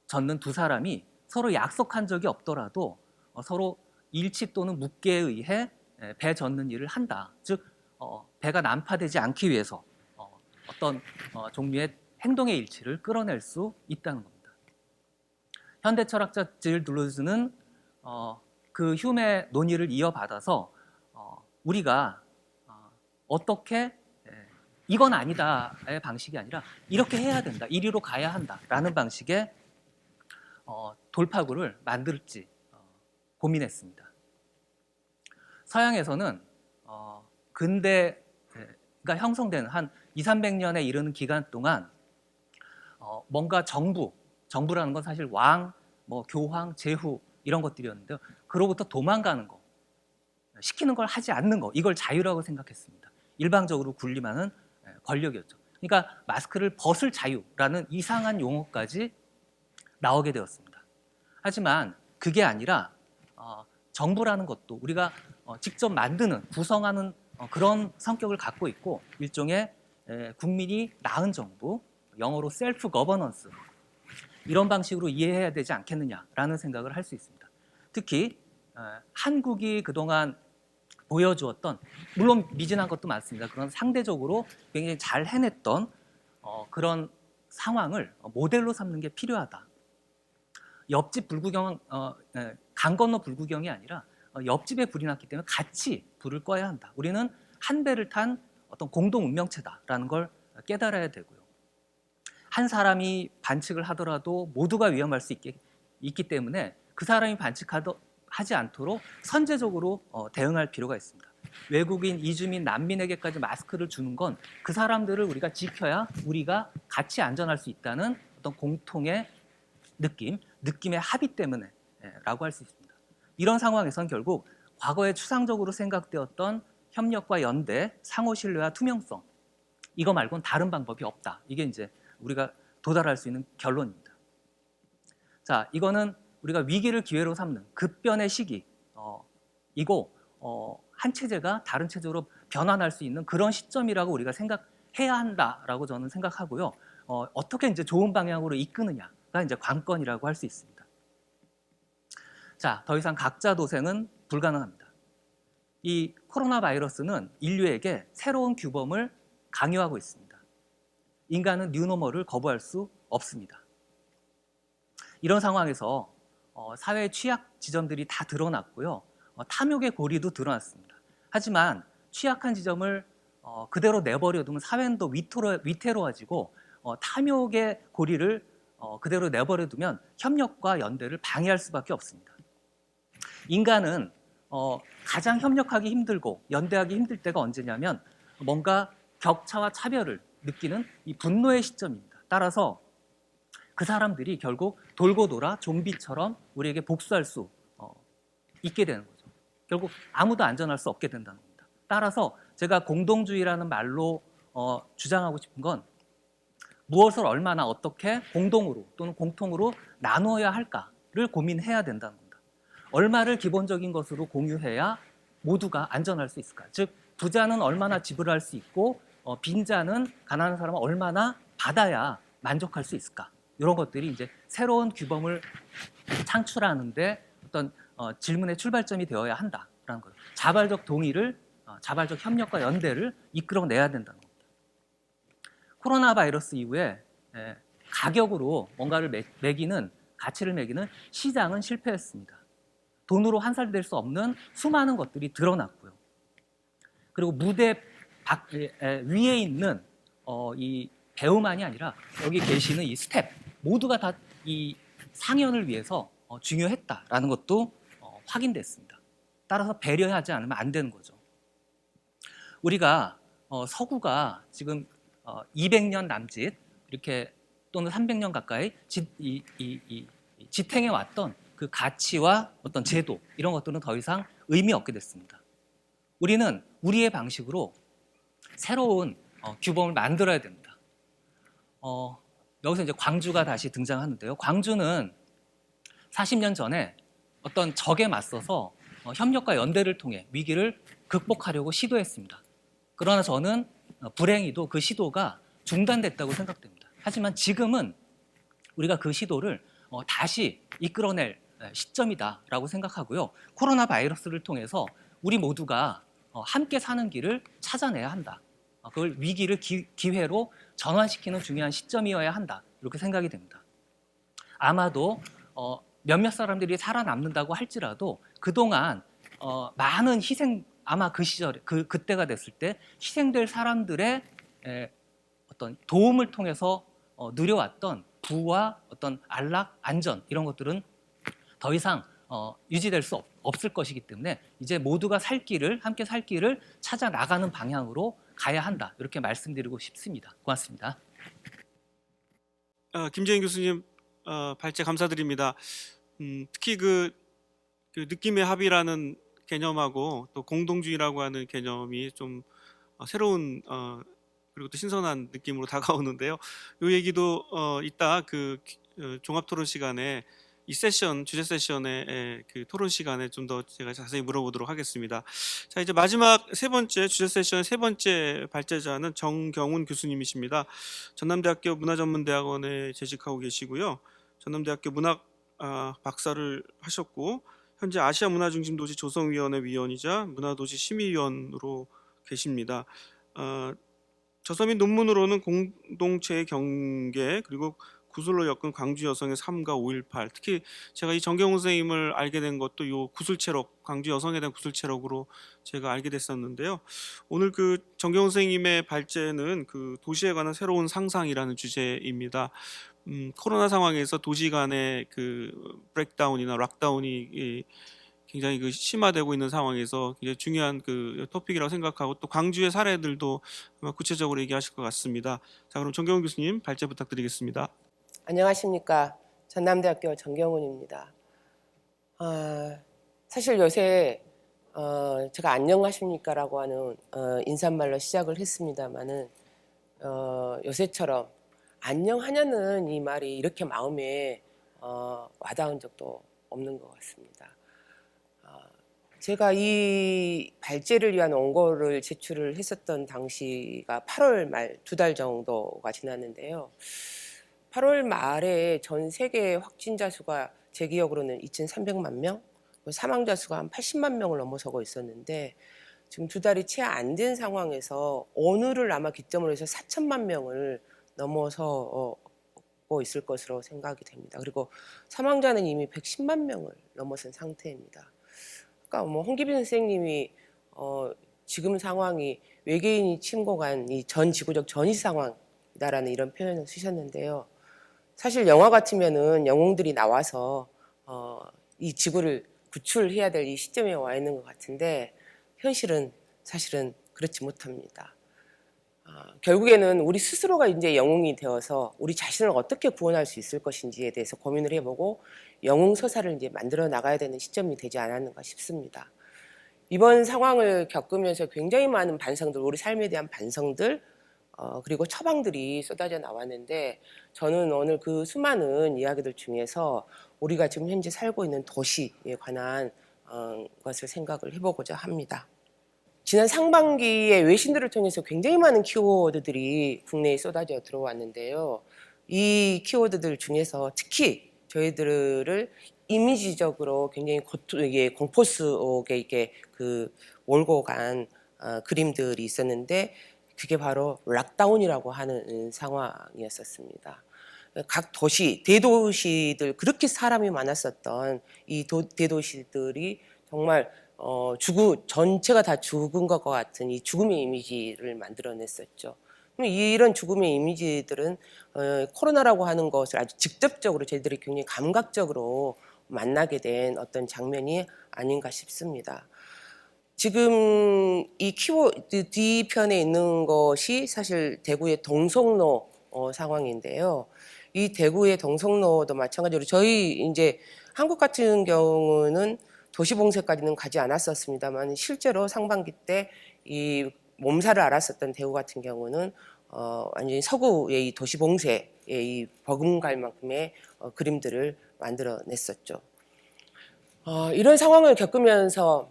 젓는 두 사람이 서로 약속한 적이 없더라도 서로 일치 또는 묵계에 의해 배 젓는 일을 한다. 즉 배가 난파되지 않기 위해서 어떤 종류의 행동의 일치를 끌어낼 수 있다는 겁니다. 현대 철학자 질 둘루즈는 그 휴메의 논의를 이어받아서 우리가 어떻게 이건 아니다의 방식이 아니라 이렇게 해야 된다, 이리로 가야 한다라는 방식의 돌파구를 만들지 고민했습니다. 서양에서는 근대가 형성된 한 200~300년에 이르는 기간 동안 뭔가 정부라는 건 사실 왕, 뭐 교황, 제후 이런 것들이었는데요. 그로부터 도망가는 거, 시키는 걸 하지 않는 거, 이걸 자유라고 생각했습니다. 일방적으로 군림하는 권력이었죠. 그러니까 마스크를 벗을 자유라는 이상한 용어까지 나오게 되었습니다. 하지만 그게 아니라 정부라는 것도 우리가 직접 만드는, 구성하는 그런 성격을 갖고 있고 일종의 국민이 낳은 정부, 영어로 셀프 거버넌스, 이런 방식으로 이해해야 되지 않겠느냐라는 생각을 할 수 있습니다. 특히 한국이 그동안 보여주었던, 물론 미진한 것도 많습니다. 그런 상대적으로 굉장히 잘 해냈던 그런 상황을 모델로 삼는 게 필요하다. 옆집 불구경, 강 건너 불구경이 아니라 옆집에 불이 났기 때문에 같이 불을 꺼야 한다. 우리는 한 배를 탄 어떤 공동 운명체다라는 걸 깨달아야 되고요. 한 사람이 반칙을 하더라도 모두가 위험할 수 있기 때문에 그 사람이 반칙하지 않도록 선제적으로 대응할 필요가 있습니다. 외국인, 이주민, 난민에게까지 마스크를 주는 건 그 사람들을 우리가 지켜야 우리가 같이 안전할 수 있다는 어떤 공통의 느낌의 합의 때문에 라고 할 수 있습니다. 이런 상황에선 결국 과거에 추상적으로 생각되었던 협력과 연대, 상호 신뢰와 투명성, 이거 말고는 다른 방법이 없다. 이게 이제 우리가 도달할 수 있는 결론입니다. 자, 이거는 우리가 위기를 기회로 삼는 급변의 시기, 이고 한 체제가 다른 체제로 변환할 수 있는 그런 시점이라고 우리가 생각해야 한다라고 저는 생각하고요. 어떻게 이제 좋은 방향으로 이끄느냐가 이제 관건이라고 할 수 있습니다. 자, 더 이상 각자 도생은 불가능합니다. 이 코로나 바이러스는 인류에게 새로운 규범을 강요하고 있습니다. 인간은 뉴노멀을 거부할 수 없습니다. 이런 상황에서 사회 취약 지점들이 다 드러났고요. 탐욕의 고리도 드러났습니다. 하지만 취약한 지점을 그대로 내버려두면 사회는 더 위태로워지고 탐욕의 고리를 그대로 내버려두면 협력과 연대를 방해할 수밖에 없습니다. 인간은 가장 협력하기 힘들고 연대하기 힘들 때가 언제냐면 뭔가 격차와 차별을 느끼는 이 분노의 시점입니다. 따라서 그 사람들이 결국 돌고 돌아 좀비처럼 우리에게 복수할 수 있게 되는 거죠. 결국 아무도 안전할 수 없게 된다는 겁니다. 따라서 제가 공동주의라는 말로 주장하고 싶은 건 무엇을 얼마나 어떻게 공동으로 또는 공통으로 나누어야 할까를 고민해야 된다는 겁니다. 얼마를 기본적인 것으로 공유해야 모두가 안전할 수 있을까? 즉 부자는 얼마나 지불할 수 있고 빈자는, 가난한 사람은 얼마나 받아야 만족할 수 있을까? 이런 것들이 이제 새로운 규범을 창출하는데 어떤 질문의 출발점이 되어야 한다라는 거예요. 자발적 동의를, 자발적 협력과 연대를 이끌어내야 된다는 겁니다. 코로나 바이러스 이후에 가격으로 뭔가를 매기는, 가치를 매기는 시장은 실패했습니다. 돈으로 환산될 수 없는 수많은 것들이 드러났고요. 그리고 무대 위에 있는 이 배우만이 아니라 여기 계시는 이 스텝 모두가 다 이 상연을 위해서 중요했다라는 것도 확인됐습니다. 따라서 배려하지 않으면 안 되는 거죠. 우리가 서구가 지금 200년 남짓 이렇게 또는 300년 가까이 지탱해 왔던 그 가치와 어떤 제도 이런 것들은 더 이상 의미 없게 됐습니다. 우리는 우리의 방식으로 새로운 규범을 만들어야 됩니다. 여기서 이제 광주가 다시 등장하는데요. 광주는 40년 전에 어떤 적에 맞서서 협력과 연대를 통해 위기를 극복하려고 시도했습니다. 그러나 저는 불행히도 그 시도가 중단됐다고 생각됩니다. 하지만 지금은 우리가 그 시도를 다시 이끌어낼 시점이다라고 생각하고요. 코로나 바이러스를 통해서 우리 모두가 함께 사는 길을 찾아내야 한다. 그걸 위기를 기회로 전환시키는 중요한 시점이어야 한다. 이렇게 생각이 됩니다. 아마도 몇몇 사람들이 살아남는다고 할지라도 그동안 많은 희생, 아마 그 시절에 그때가 됐을 때 희생될 사람들의 어떤 도움을 통해서 누려왔던 부와 어떤 안락, 안전 이런 것들은 더 이상 유지될 수 없을 것이기 때문에 이제 모두가 함께 살 길을 찾아 나가는 방향으로 가야 한다. 이렇게 말씀드리고 싶습니다. 고맙습니다. 김재인 교수님 발제 감사드립니다. 특히 그 느낌의 합의라는 개념하고 또 공동주의라고 하는 개념이 좀 새로운 그리고 또 신선한 느낌으로 다가오는데요. 이 얘기도 이따 그 종합 토론 시간에 이 세션 주제 세션의 그 토론 시간에 좀 더 제가 자세히 물어보도록 하겠습니다. 자, 이제 마지막 세 번째 주제 세션 세 번째 발제자는 정경훈 교수님이십니다. 전남대학교 문화전문대학원에 재직하고 계시고요. 전남대학교 문학 박사를 하셨고 현재 아시아 문화중심도시 조성위원회 위원이자 문화도시 심의위원으로 계십니다. 저서 및 논문으로는 공동체의 경계 그리고 구슬로 엮은 광주 여성의 삶과 5.18 특히 제가 이 정경훈 선생님을 알게 된 것도 요 구슬체록 광주 여성에 대한 구슬체록으로 제가 알게 됐었는데요. 오늘 그 정경훈 선생님의 발제는 그 도시에 관한 새로운 상상이라는 주제입니다. 코로나 상황에서 도시 간의 그 브레이크다운이나 락다운이 굉장히 그 심화되고 있는 상황에서 굉장히 중요한 그 토픽이라고 생각하고 또 광주의 사례들도 아마 구체적으로 얘기하실 것 같습니다. 자, 그럼 정경훈 교수님 발제 부탁드리겠습니다. 안녕하십니까. 전남대학교 정경훈입니다. 사실 요새 제가 안녕하십니까라고 하는 인사말로 시작을 했습니다마는 요새처럼 안녕하냐는 이 말이 이렇게 마음에 와닿은 적도 없는 것 같습니다. 제가 이 발제를 위한 원고를 제출을 했었던 당시가 8월 말 2달 정도가 지났는데요. 8월 말에 전 세계 확진자 수가 제 기억으로는 2,300만 명, 사망자 수가 한 80만 명을 넘어서고 있었는데 지금 2달이 채 안 된 상황에서 오늘을 아마 기점으로 해서 4천만 명을 넘어서고 있을 것으로 생각이 됩니다. 그리고 사망자는 이미 110만 명을 넘어선 상태입니다. 아까 홍기빈 선생님이 지금 상황이 외계인이 침공한 이 전 지구적 전이 상황이다라는 이런 표현을 쓰셨는데요. 사실 영화 같으면은 영웅들이 나와서 이 지구를 구출해야 될 이 시점에 와 있는 것 같은데 현실은 사실은 그렇지 못합니다. 결국에는 우리 스스로가 이제 영웅이 되어서 우리 자신을 어떻게 구원할 수 있을 것인지에 대해서 고민을 해보고 영웅 서사를 이제 만들어 나가야 되는 시점이 되지 않았는가 싶습니다. 이번 상황을 겪으면서 굉장히 많은 반성들, 우리 삶에 대한 반성들, 그리고 처방들이 쏟아져 나왔는데 저는 오늘 그 수많은 이야기들 중에서 우리가 지금 현재 살고 있는 도시에 관한 것을 생각을 해보고자 합니다. 지난 상반기에 외신들을 통해서 굉장히 많은 키워드들이 국내에 쏟아져 들어왔는데요. 이 키워드들 중에서 특히 저희들을 이미지적으로 굉장히 공포 속에 이렇게 그 몰고 간 그림들이 있었는데 그게 바로 락다운이라고 하는 상황이었었습니다. 각 도시, 대도시들 그렇게 사람이 많았었던 이 대도시들이 정말 전체가 다 죽은 것과 같은 이 죽음의 이미지를 만들어냈었죠. 이런 죽음의 이미지들은 코로나라고 하는 것을 아주 직접적으로 저희들이 굉장히 감각적으로 만나게 된 어떤 장면이 아닌가 싶습니다. 지금 이 키워드 뒤편에 있는 것이 사실 대구의 동성로 상황인데요. 이 대구의 동성로도 마찬가지로 저희 이제 한국 같은 경우는 도시봉쇄까지는 가지 않았었습니다만 실제로 상반기 때 이 몸살을 앓았었던 대구 같은 경우는 완전히 서구의 이 도시봉쇄의 이 버금갈 만큼의 그림들을 만들어냈었죠. 이런 상황을 겪으면서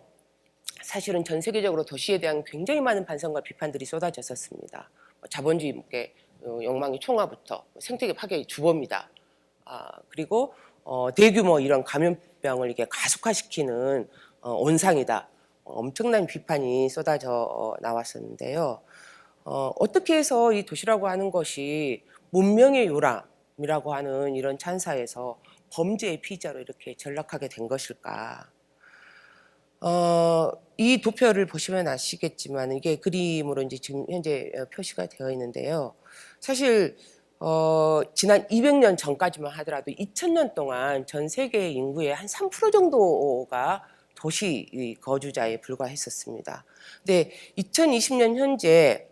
사실은 전 세계적으로 도시에 대한 굉장히 많은 반성과 비판들이 쏟아졌었습니다. 자본주의의 욕망의 총화부터 생태계 파괴의 주범이다. 그리고 대규모 이런 감염병을 이렇게 가속화시키는 온상이다. 엄청난 비판이 쏟아져 나왔었는데요. 어떻게 해서 이 도시라고 하는 것이 문명의 요람이라고 하는 이런 찬사에서 범죄의 피의자로 이렇게 전락하게 된 것일까? 이 도표를 보시면 아시겠지만 이게 그림으로 이제 지금 현재 표시가 되어 있는데요. 사실 지난 200년 전까지만 하더라도 2000년 동안 전 세계 인구의 한 3% 정도가 도시 거주자에 불과했었습니다. 근데 2020년 현재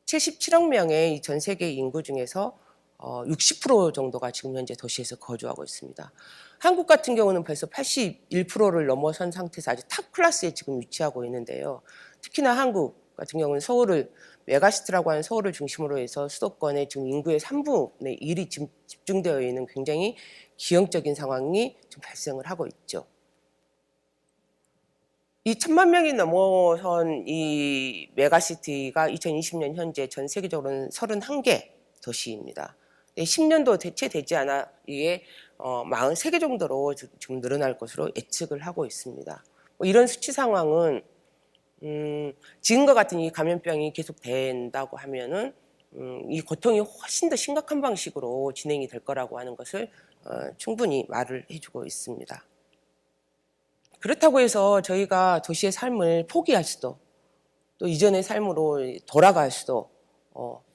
77억 명의 전 세계 인구 중에서 60% 정도가 지금 현재 도시에서 거주하고 있습니다. 한국 같은 경우는 벌써 81%를 넘어선 상태에서 아주 탑 클래스에 지금 위치하고 있는데요. 특히나 한국 같은 경우는 서울을 메가시티라고 하는 서울을 중심으로 해서 수도권의 지금 인구의 3분의 1이 집중되어 있는 굉장히 기형적인 상황이 지금 발생을 하고 있죠. 이 1000만 명이 넘어선 이 메가시티가 2020년 현재 전 세계적으로는 31개 도시입니다. 10년도 대체 되지 않아 이게 43개 정도로 지금 늘어날 것으로 예측을 하고 있습니다. 이런 수치 상황은 지금과 같은 이 감염병이 계속된다고 하면은 이 고통이 훨씬 더 심각한 방식으로 진행이 될 거라고 하는 것을 충분히 말을 해주고 있습니다. 그렇다고 해서 저희가 도시의 삶을 포기할 수도 또 이전의 삶으로 돌아갈 수도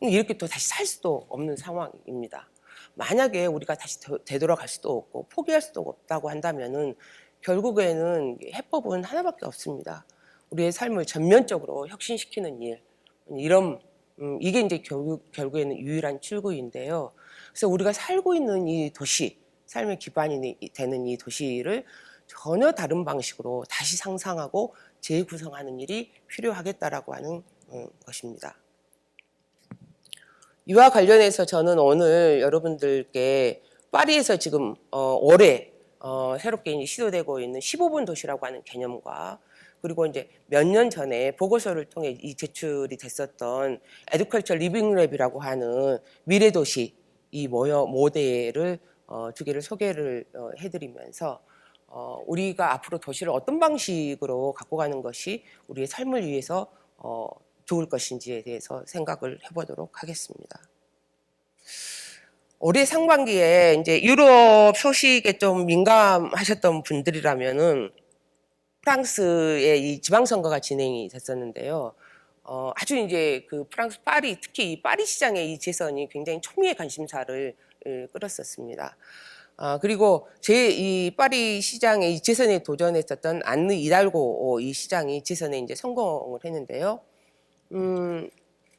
이렇게 또 다시 살 수도 없는 상황입니다. 만약에 우리가 다시 되돌아갈 수도 없고 포기할 수도 없다고 한다면은 결국에는 해법은 하나밖에 없습니다. 우리의 삶을 전면적으로 혁신시키는 일, 이게 이제 결국에는 유일한 출구인데요. 그래서 우리가 살고 있는 이 도시, 삶의 기반이 되는 이 도시를 전혀 다른 방식으로 다시 상상하고 재구성하는 일이 필요하겠다라고 하는 것입니다. 이와 관련해서 저는 오늘 여러분들께 파리에서 지금 올해 새롭게 시도되고 있는 15분 도시라고 하는 개념과 그리고 이제 몇 년 전에 보고서를 통해 제출이 됐었던 에듀컬처 리빙 랩이라고 하는 미래 도시 이 모델을 두 개를 소개를 해드리면서 우리가 앞으로 도시를 어떤 방식으로 갖고 가는 것이 우리의 삶을 위해서 좋을 것인지에 대해서 생각을 해보도록 하겠습니다. 올해 상반기에 이제 유럽 소식에 좀 민감하셨던 분들이라면은 프랑스의 이 지방선거가 진행이 됐었는데요. 아주 이제 그 프랑스 파리, 특히 이 파리 시장의 이 재선이 굉장히 초미의 관심사를 끌었었습니다. 그리고 이 파리 시장의 이 재선에 도전했었던 안느 이달고 이 시장이 재선에 이제 성공을 했는데요.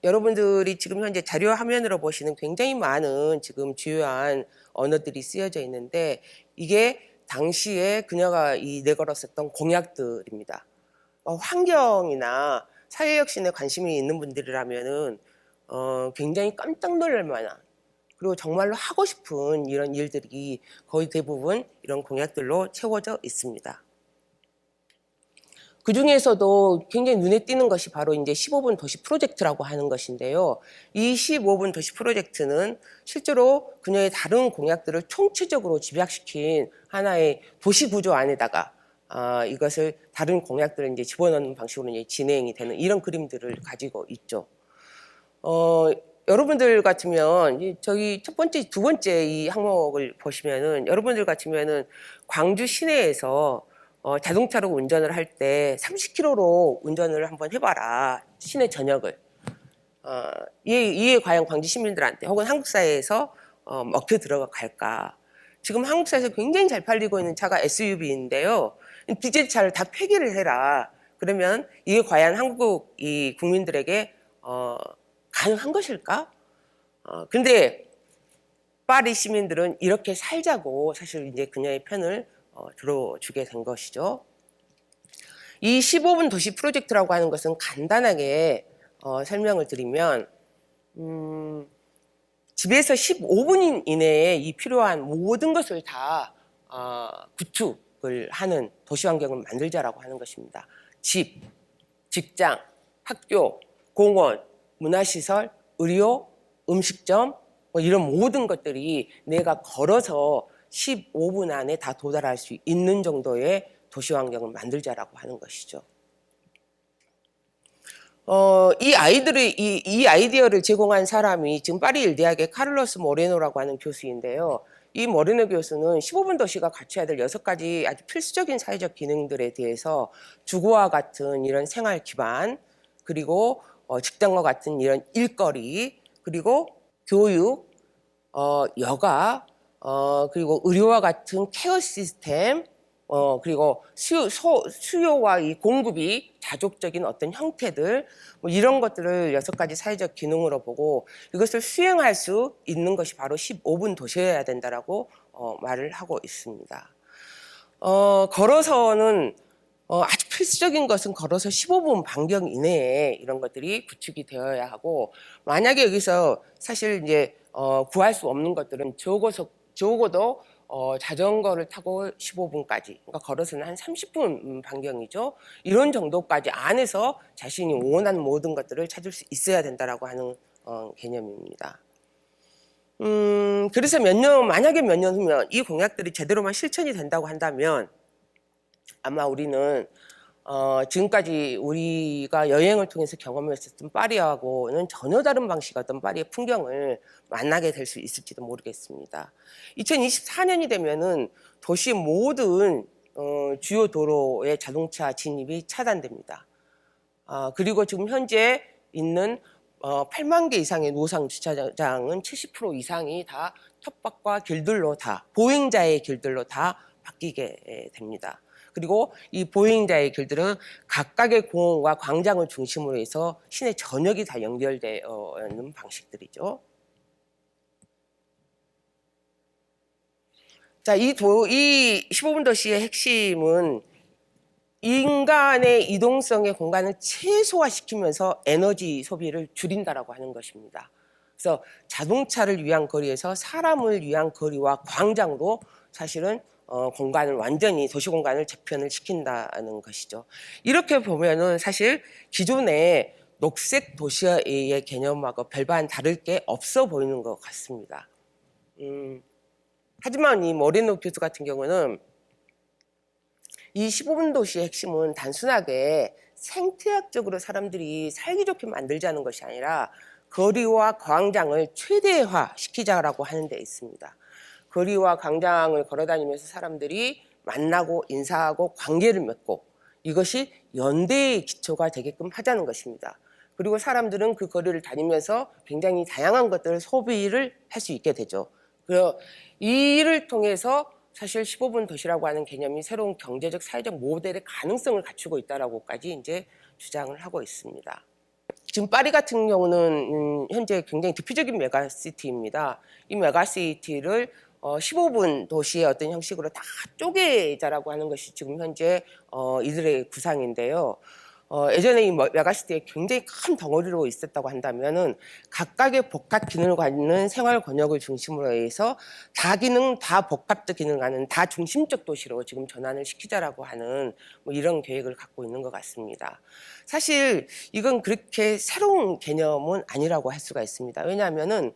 여러분들이 지금 현재 자료 화면으로 보시는 굉장히 많은 지금 주요한 언어들이 쓰여져 있는데 이게 당시에 그녀가 내걸었었던 공약들입니다. 환경이나 사회혁신에 관심이 있는 분들이라면은 굉장히 깜짝 놀랄 만한 그리고 정말로 하고 싶은 이런 일들이 거의 대부분 이런 공약들로 채워져 있습니다. 그 중에서도 굉장히 눈에 띄는 것이 바로 이제 15분 도시 프로젝트라고 하는 것인데요. 이 15분 도시 프로젝트는 실제로 그녀의 다른 공약들을 총체적으로 집약시킨 하나의 도시 구조 안에다가 이것을 다른 공약들을 이제 집어넣는 방식으로 이제 진행이 되는 이런 그림들을 가지고 있죠. 여러분들 같으면 저기 첫 번째, 두 번째 이 항목을 보시면은 여러분들 같으면은 광주 시내에서 자동차로 운전을 할 때 30km로 운전을 한번 해봐라. 시내 전역을. 이에 과연 광주 시민들한테 혹은 한국 사회에서 먹혀 들어갈까? 지금 한국 사회에서 굉장히 잘 팔리고 있는 차가 SUV인데요. 디젤 차를 다 폐기를 해라. 그러면 이게 과연 한국 이 국민들에게 가능한 것일까? 근데 파리 시민들은 이렇게 살자고 사실 이제 그녀의 편을 들어주게 된 것이죠. 이 15분 도시 프로젝트라고 하는 것은 간단하게 설명을 드리면 집에서 15분 이내에 이 필요한 모든 것을 다 구축을 하는 도시 환경을 만들자라고 하는 것입니다. 집, 직장, 학교, 공원, 문화시설, 의료, 음식점 뭐 이런 모든 것들이 내가 걸어서 15분 안에 다 도달할 수 있는 정도의 도시 환경을 만들자라고 하는 것이죠. 이 아이디어를 제공한 사람이 지금 파리 일대학의 카를로스 모레노라고 하는 교수인데요. 이 모레노 교수는 15분 도시가 갖춰야 될 6가지 아주 필수적인 사회적 기능들에 대해서 주거와 같은 이런 생활 기반, 그리고 직장과 같은 이런 일거리, 그리고 교육, 여가, 그리고 의료와 같은 케어 시스템, 그리고 수요와 이 공급이 자족적인 어떤 형태들, 뭐 이런 것들을 6가지 사회적 기능으로 보고 이것을 수행할 수 있는 것이 바로 15분 도시여야 된다라고 말을 하고 있습니다. 걸어서는 아주 필수적인 것은 걸어서 15분 반경 이내에 이런 것들이 구축이 되어야 하고, 만약에 여기서 사실 이제 구할 수 없는 것들은 적어도 자전거를 타고 15분까지, 그러니까 걸어서는 한 30분 반경이죠. 이런 정도까지 안에서 자신이 원하는 모든 것들을 찾을 수 있어야 된다라고 하는 개념입니다. 그래서 만약에 몇 년 후면 이 공약들이 제대로만 실천이 된다고 한다면 아마 우리는 지금까지 우리가 여행을 통해서 경험했었던 파리하고는 전혀 다른 방식의 어떤 파리의 풍경을 만나게 될 수 있을지도 모르겠습니다. 2024년이 되면은 도시 모든 주요 도로의 자동차 진입이 차단됩니다. 그리고 지금 현재 있는 8만 개 이상의 노상 주차장은 70% 이상이 다 텃밭과 길들로 다, 보행자의 길들로 다 바뀌게 됩니다. 그리고 이 보행자의 길들은 각각의 공원과 광장을 중심으로 해서 시내 전역이 다 연결되어 있는 방식들이죠. 자, 이 15분 도시의 핵심은 인간의 이동성의 공간을 최소화시키면서 에너지 소비를 줄인다라고 하는 것입니다. 그래서 자동차를 위한 거리에서 사람을 위한 거리와 광장으로 사실은 공간을 완전히 도시 공간을 재편을 시킨다는 것이죠. 이렇게 보면은 사실 기존의 녹색 도시의 개념하고 별반 다를 게 없어 보이는 것 같습니다. 하지만 이 모레노 교수 같은 경우는 이 15분 도시의 핵심은 단순하게 생태학적으로 사람들이 살기 좋게 만들자는 것이 아니라 거리와 광장을 최대화 시키자라고 하는 데 있습니다. 거리와 광장을 걸어다니면서 사람들이 만나고 인사하고 관계를 맺고 이것이 연대의 기초가 되게끔 하자는 것입니다. 그리고 사람들은 그 거리를 다니면서 굉장히 다양한 것들을 소비를 할 수 있게 되죠. 그래서 이 일을 통해서 사실 15분 도시라고 하는 개념이 새로운 경제적, 사회적 모델의 가능성을 갖추고 있다라고까지 이제 주장을 하고 있습니다. 지금 파리 같은 경우는 현재 굉장히 대표적인 메가시티입니다. 이 메가시티를 15분 도시의 어떤 형식으로 다 쪼개자라고 하는 것이 지금 현재 이들의 구상인데요. 예전에 이 메가시티에 굉장히 큰 덩어리로 있었다고 한다면은 각각의 복합 기능을 갖는 생활 권역을 중심으로 해서 다기능, 다 복합적 기능을 하는 다 중심적 도시로 지금 전환을 시키자라고 하는 뭐 이런 계획을 갖고 있는 것 같습니다. 사실 이건 그렇게 새로운 개념은 아니라고 할 수가 있습니다. 왜냐하면은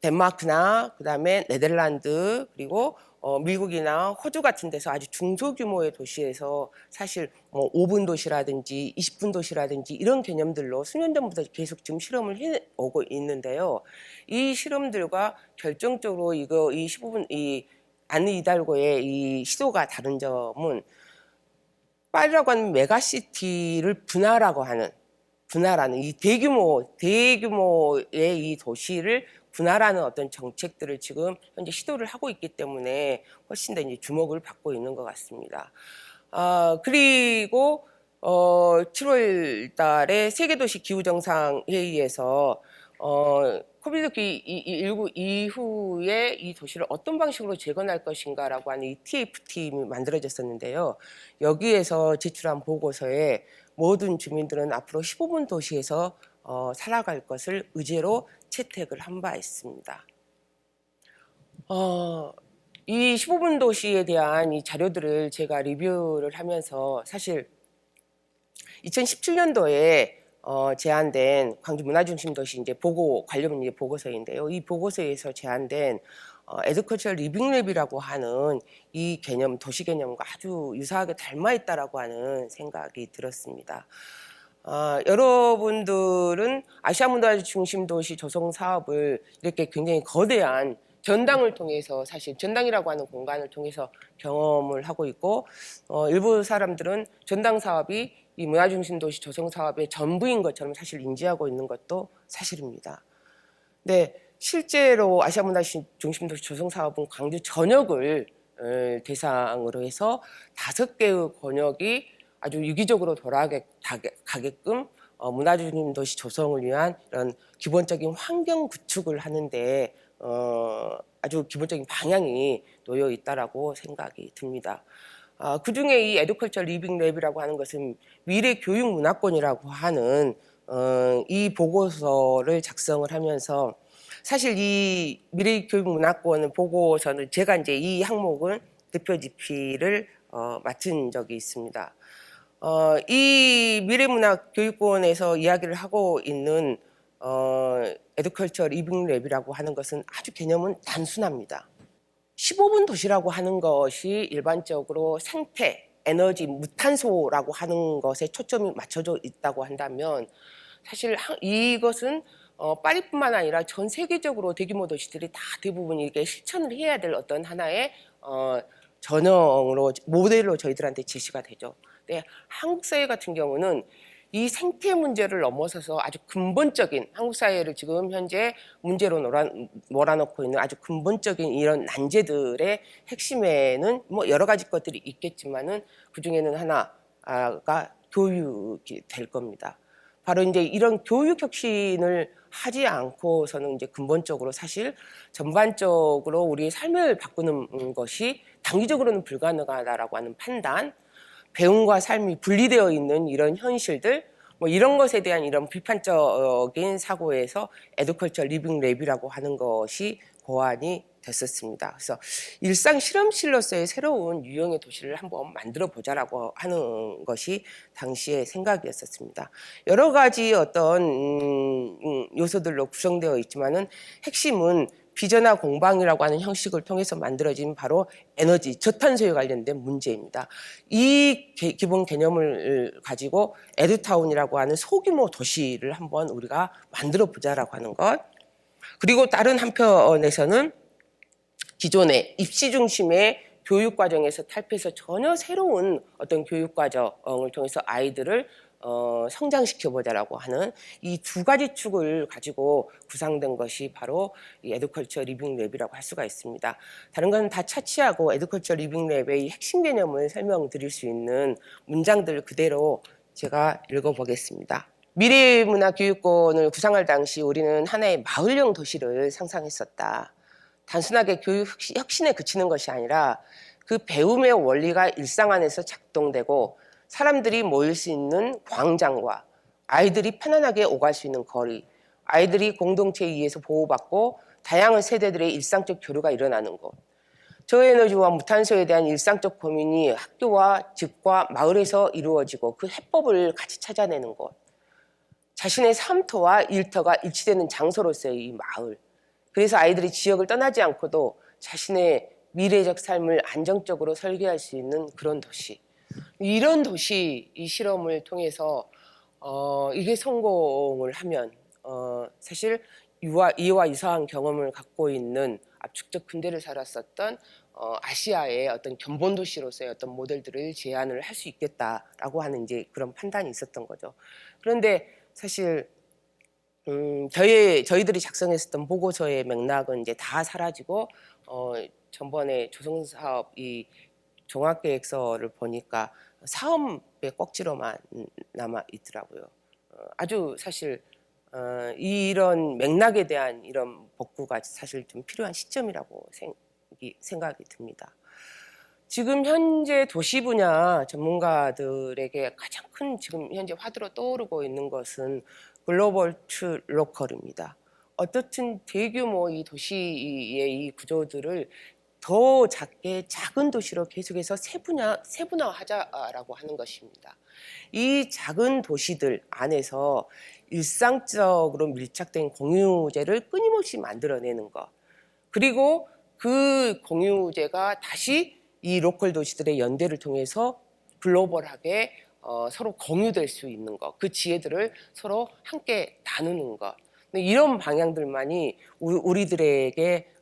덴마크나 그다음에 네덜란드 그리고 미국이나 호주 같은 데서 아주 중소규모의 도시에서 사실 5분 도시라든지 20분 도시라든지 이런 개념들로 수년 전부터 계속 지금 실험을 해오고 있는데요. 이 실험들과 결정적으로 이 15분 이 안느 이달고의 이 시도가 다른 점은 파리라고 하는 메가시티를 분할하는 이 대규모의 이 도시를 분할하는 어떤 정책들을 지금 현재 시도를 하고 있기 때문에 훨씬 더 이제 주목을 받고 있는 것 같습니다. 그리고 7월 달에 세계도시 기후정상회의에서 코비드-19 이후에 이 도시를 어떤 방식으로 재건할 것인가라고 하는 이 TF팀이 만들어졌었는데요. 여기에서 제출한 보고서에 모든 주민들은 앞으로 15분 도시에서 살아갈 것을 의제로 채택을 한 바 있습니다. 이 15분 도시에 대한 이 자료들을 제가 리뷰를 하면서 사실 2017년도에 제안된 광주 문화중심 도시 이제 관련 이제 보고서인데요. 이 보고서에서 제안된 에듀컬처럴 리빙랩이라고 하는 이 개념, 도시 개념과 아주 유사하게 닮아 있다라고 하는 생각이 들었습니다. 여러분들은 아시아 문화중심 도시 조성 사업을 이렇게 굉장히 거대한 전당을 통해서 사실 전당이라고 하는 공간을 통해서 경험을 하고 있고 일부 사람들은 전당 사업이 이 문화중심 도시 조성 사업의 전부인 것처럼 사실 인지하고 있는 것도 사실입니다. 네, 실제로 아시아 문화중심 도시 조성 사업은 광주 전역을 대상으로 해서 5개의 권역이 아주 유기적으로 돌아가게끔 문화중심 도시 조성을 위한 이런 기본적인 환경 구축을 하는데 아주 기본적인 방향이 놓여 있다라고 생각이 듭니다. 그중에 이 에듀컬처 리빙 랩이라고 하는 것은 미래 교육 문화권이라고 하는 이 보고서를 작성을 하면서 사실 이 미래 교육 문화권 보고서는 제가 이제 이 항목은 대표 집필을 맡은 적이 있습니다. 이 미래문화교육원에서 이야기를 하고 있는 에듀컬처 리빙 랩이라고 하는 것은 아주 개념은 단순합니다. 15분 도시라고 하는 것이 일반적으로 생태, 에너지, 무탄소라고 하는 것에 초점이 맞춰져 있다고 한다면 사실 이것은 파리뿐만 아니라 전 세계적으로 대규모 도시들이 다 대부분 이게 실천을 해야 될 어떤 하나의 전형으로 모델로 저희들한테 제시가 되죠. 네, 한국 사회 같은 경우는 이 생태 문제를 넘어서서 아주 근본적인 한국 사회를 지금 현재 문제로 몰아넣고 있는 아주 근본적인 이런 난제들의 핵심에는 뭐 여러 가지 것들이 있겠지만은 그 중에는 하나가 교육이 될 겁니다. 바로 이제 이런 교육 혁신을 하지 않고서는 이제 근본적으로 사실 전반적으로 우리의 삶을 바꾸는 것이 단기적으로는 불가능하다라고 하는 판단, 배움과 삶이 분리되어 있는 이런 현실들, 뭐 이런 것에 대한 이런 비판적인 사고에서 에듀컬처 리빙 랩이라고 하는 것이 고안이 됐었습니다. 그래서 일상 실험실로서의 새로운 유형의 도시를 한번 만들어 보자라고 하는 것이 당시의 생각이었었습니다. 여러 가지 어떤 요소들로 구성되어 있지만은 핵심은 비전화 공방이라고 하는 형식을 통해서 만들어진 바로 에너지, 저탄소에 관련된 문제입니다. 이 기본 개념을 가지고 에듀타운이라고 하는 소규모 도시를 한번 우리가 만들어 보자라고 하는 것. 그리고 다른 한편에서는 기존의 입시 중심의 교육 과정에서 탈피해서 전혀 새로운 어떤 교육 과정을 통해서 아이들을 성장시켜보자라고 하는 이 두 가지 축을 가지고 구상된 것이 바로 이 에듀컬처 리빙 랩이라고 할 수가 있습니다. 다른 건 다 차치하고 에듀컬처 리빙 랩의 핵심 개념을 설명드릴 수 있는 문장들 그대로 제가 읽어보겠습니다. 미래문화교육권을 구상할 당시 우리는 하나의 마을형 도시를 상상했었다. 단순하게 교육 혁신에 그치는 것이 아니라 그 배움의 원리가 일상 안에서 작동되고 사람들이 모일 수 있는 광장과 아이들이 편안하게 오갈 수 있는 거리, 아이들이 공동체에 의해서 보호받고 다양한 세대들의 일상적 교류가 일어나는 곳, 저에너지와 무탄소에 대한 일상적 고민이 학교와 집과 마을에서 이루어지고 그 해법을 같이 찾아내는 곳, 자신의 삶터와 일터가 일치되는 장소로서의 이 마을, 그래서 아이들이 지역을 떠나지 않고도 자신의 미래적 삶을 안정적으로 설계할 수 있는 그런 도시. 이런 도시 이 실험을 통해서 이게 성공을 하면 사실 이와 유사한 경험을 갖고 있는 압축적 근대를 살았었던 아시아의 어떤 견본 도시로서의 어떤 모델들을 제안을 할 수 있겠다라고 하는 이제 그런 판단이 있었던 거죠. 그런데 사실 저희들이 작성했었던 보고서의 맥락은 이제 다 사라지고 전번에 조성사업 이 종합계획서를 보니까 사업의 꼭지로만 남아 있더라고요. 아주 사실 이런 맥락에 대한 이런 복구가 사실 좀 필요한 시점이라고 생각이 듭니다. 지금 현재 도시 분야 전문가들에게 가장 큰 지금 현재 화두로 떠오르고 있는 것은 글로벌 투 로컬입니다. 어떻든 대규모 이 도시의 이 구조들을 더 작은 도시로 계속해서 세분화하자라고 하는 것입니다. 이 작은 도시들 안에서 일상적으로 밀착된 공유제를 끊임없이 만들어내는 것, 그리고 그 공유제가 다시 이 로컬 도시들의 연대를 통해서 글로벌하게 서로 공유될 수 있는 것, 그 지혜들을 서로 함께 나누는 것, 이런 방향들만이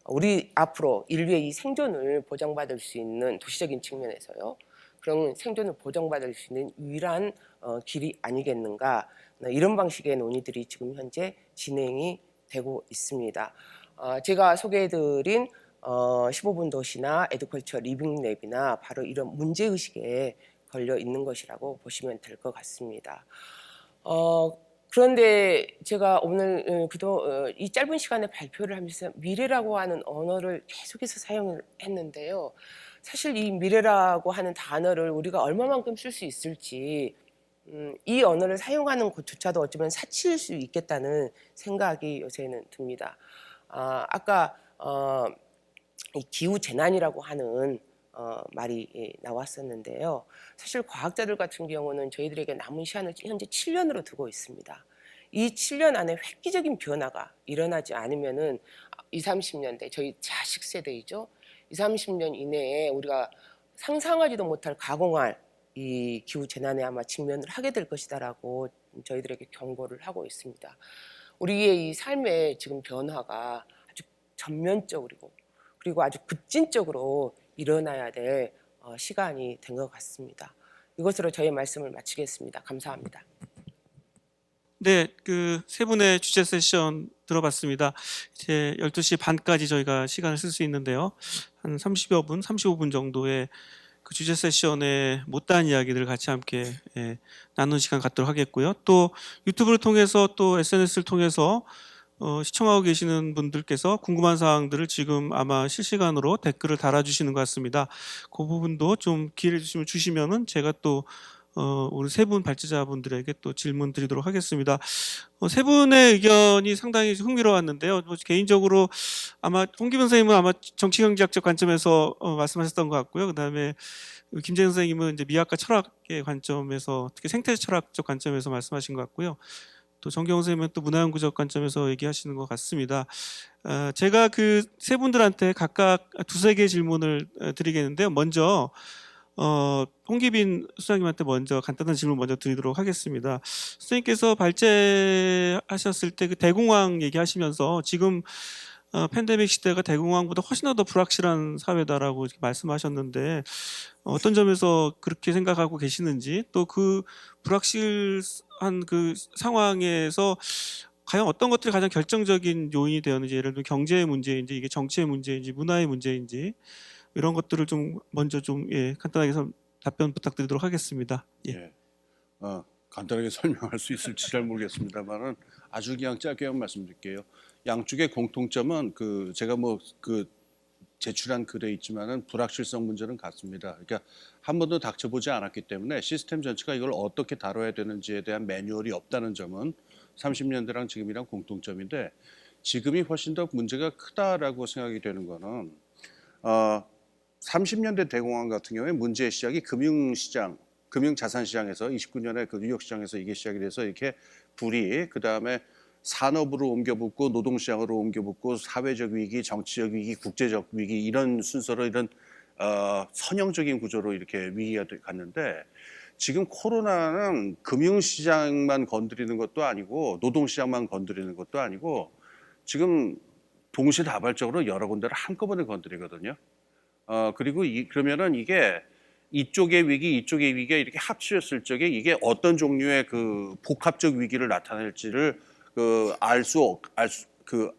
우리 앞으로 인류의 이 생존을 보장받을 수 있는 도시적인 측면에서요, 그런 생존을 보장받을 수 있는 유일한 길이 아니겠는가, 이런 방식의 논의들이 지금 현재 진행이 되고 있습니다. 제가 소개해드린 15분 도시나 에듀컬처 리빙랩이나 바로 이런 문제의식에 걸려 있는 것이라고 보시면 될 것 같습니다. 그런데 제가 오늘 이 짧은 시간에 발표를 하면서 미래라고 하는 언어를 계속해서 사용을 했는데요. 사실 이 미래라고 하는 단어를 우리가 얼마만큼 쓸 수 있을지, 이 언어를 사용하는 것조차도 어쩌면 사치일 수 있겠다는 생각이 요새는 듭니다. 아까 이 기후 재난이라고 하는 말이 나왔었는데요. 사실 과학자들 같은 경우는 저희들에게 남은 시한을 현재 7년으로 두고 있습니다. 이 7년 안에 획기적인 변화가 일어나지 않으면은 20, 30년대, 저희 자식 세대이죠. 20, 30년 이내에 우리가 상상하지도 못할 가공할 이 기후 재난에 아마 직면을 하게 될 것이다라고 저희들에게 경고를 하고 있습니다. 우리의 이 삶의 지금 변화가 아주 전면적이고 그리고 아주 급진적으로 일어나야 될 시간이 된 것 같습니다. 이것으로 저의 말씀을 마치겠습니다. 감사합니다. 네, 그 세 분의 주제 세션 들어봤습니다. 이제 12시 반까지 저희가 시간을 쓸 수 있는데요. 한 30여 분, 35분 정도의 그 주제 세션에 못다한 이야기들을 같이 함께 나누는 시간 갖도록 하겠고요. 또 유튜브를 통해서 또 SNS를 통해서 시청하고 계시는 분들께서 궁금한 사항들을 지금 아마 실시간으로 댓글을 달아주시는 것 같습니다. 그 부분도 좀 기회를 주시면은 제가 또 우리 세 분 발제자분들에게 또 질문 드리도록 하겠습니다. 세 분의 의견이 상당히 흥미로웠는데요. 개인적으로 아마 홍기빈 선생님은 아마 정치경제학적 관점에서 말씀하셨던 것 같고요. 그다음에 김재현 선생님은 이제 미학과 철학의 관점에서, 특히 생태 철학적 관점에서 말씀하신 것 같고요. 또 정경훈 선생님은 또 문화연구적 관점에서 얘기하시는 것 같습니다. 제가 그 세 분들한테 각각 두세 개의 질문을 드리겠는데요. 먼저 홍기빈 수장님한테 먼저 간단한 질문 먼저 드리도록 하겠습니다. 선생님께서 발제하셨을 때 그 대공황 얘기하시면서 지금 팬데믹 시대가 대공황보다 훨씬 더 불확실한 사회다라고 말씀하셨는데, 어떤 점에서 그렇게 생각하고 계시는지, 또 그 불확실한 그 상황에서 과연 어떤 것들이 가장 결정적인 요인이 되었는지, 예를 들면 경제의 문제인지, 이게 정치의 문제인지, 문화의 문제인지, 이런 것들을 좀 먼저 좀 간단하게 답변 부탁드리도록 하겠습니다. 예. 간단하게 설명할 수 있을지 잘 모르겠습니다만은 아주 그냥 짧게만 말씀드릴게요. 양쪽의 공통점은 제가 제출한 글에 있지만은 불확실성 문제는 같습니다. 그러니까 한 번도 닥쳐보지 않았기 때문에 시스템 전체가 이걸 어떻게 다뤄야 되는지에 대한 매뉴얼이 없다는 점은 30년대랑 지금이랑 공통점인데, 지금이 훨씬 더 문제가 크다라고 생각이 되는 거는 30년대 대공황 같은 경우에 문제의 시작이 금융시장, 금융자산시장에서 29년에 그 뉴욕시장에서 이게 시작이 돼서 이렇게 불이, 그 다음에 산업으로 옮겨붙고 노동시장으로 옮겨붙고 사회적 위기, 정치적 위기, 국제적 위기 이런 순서로 이런 선형적인 구조로 이렇게 위기가 갔는데 지금 코로나는 금융시장만 건드리는 것도 아니고 노동시장만 건드리는 것도 아니고 지금 동시다발적으로 여러 군데를 한꺼번에 건드리거든요. 그리고 그러면은 이게 이쪽의 위기, 이쪽의 위기가 이렇게 합쳐졌을 적에 이게 어떤 종류의 그 복합적 위기를 나타낼지를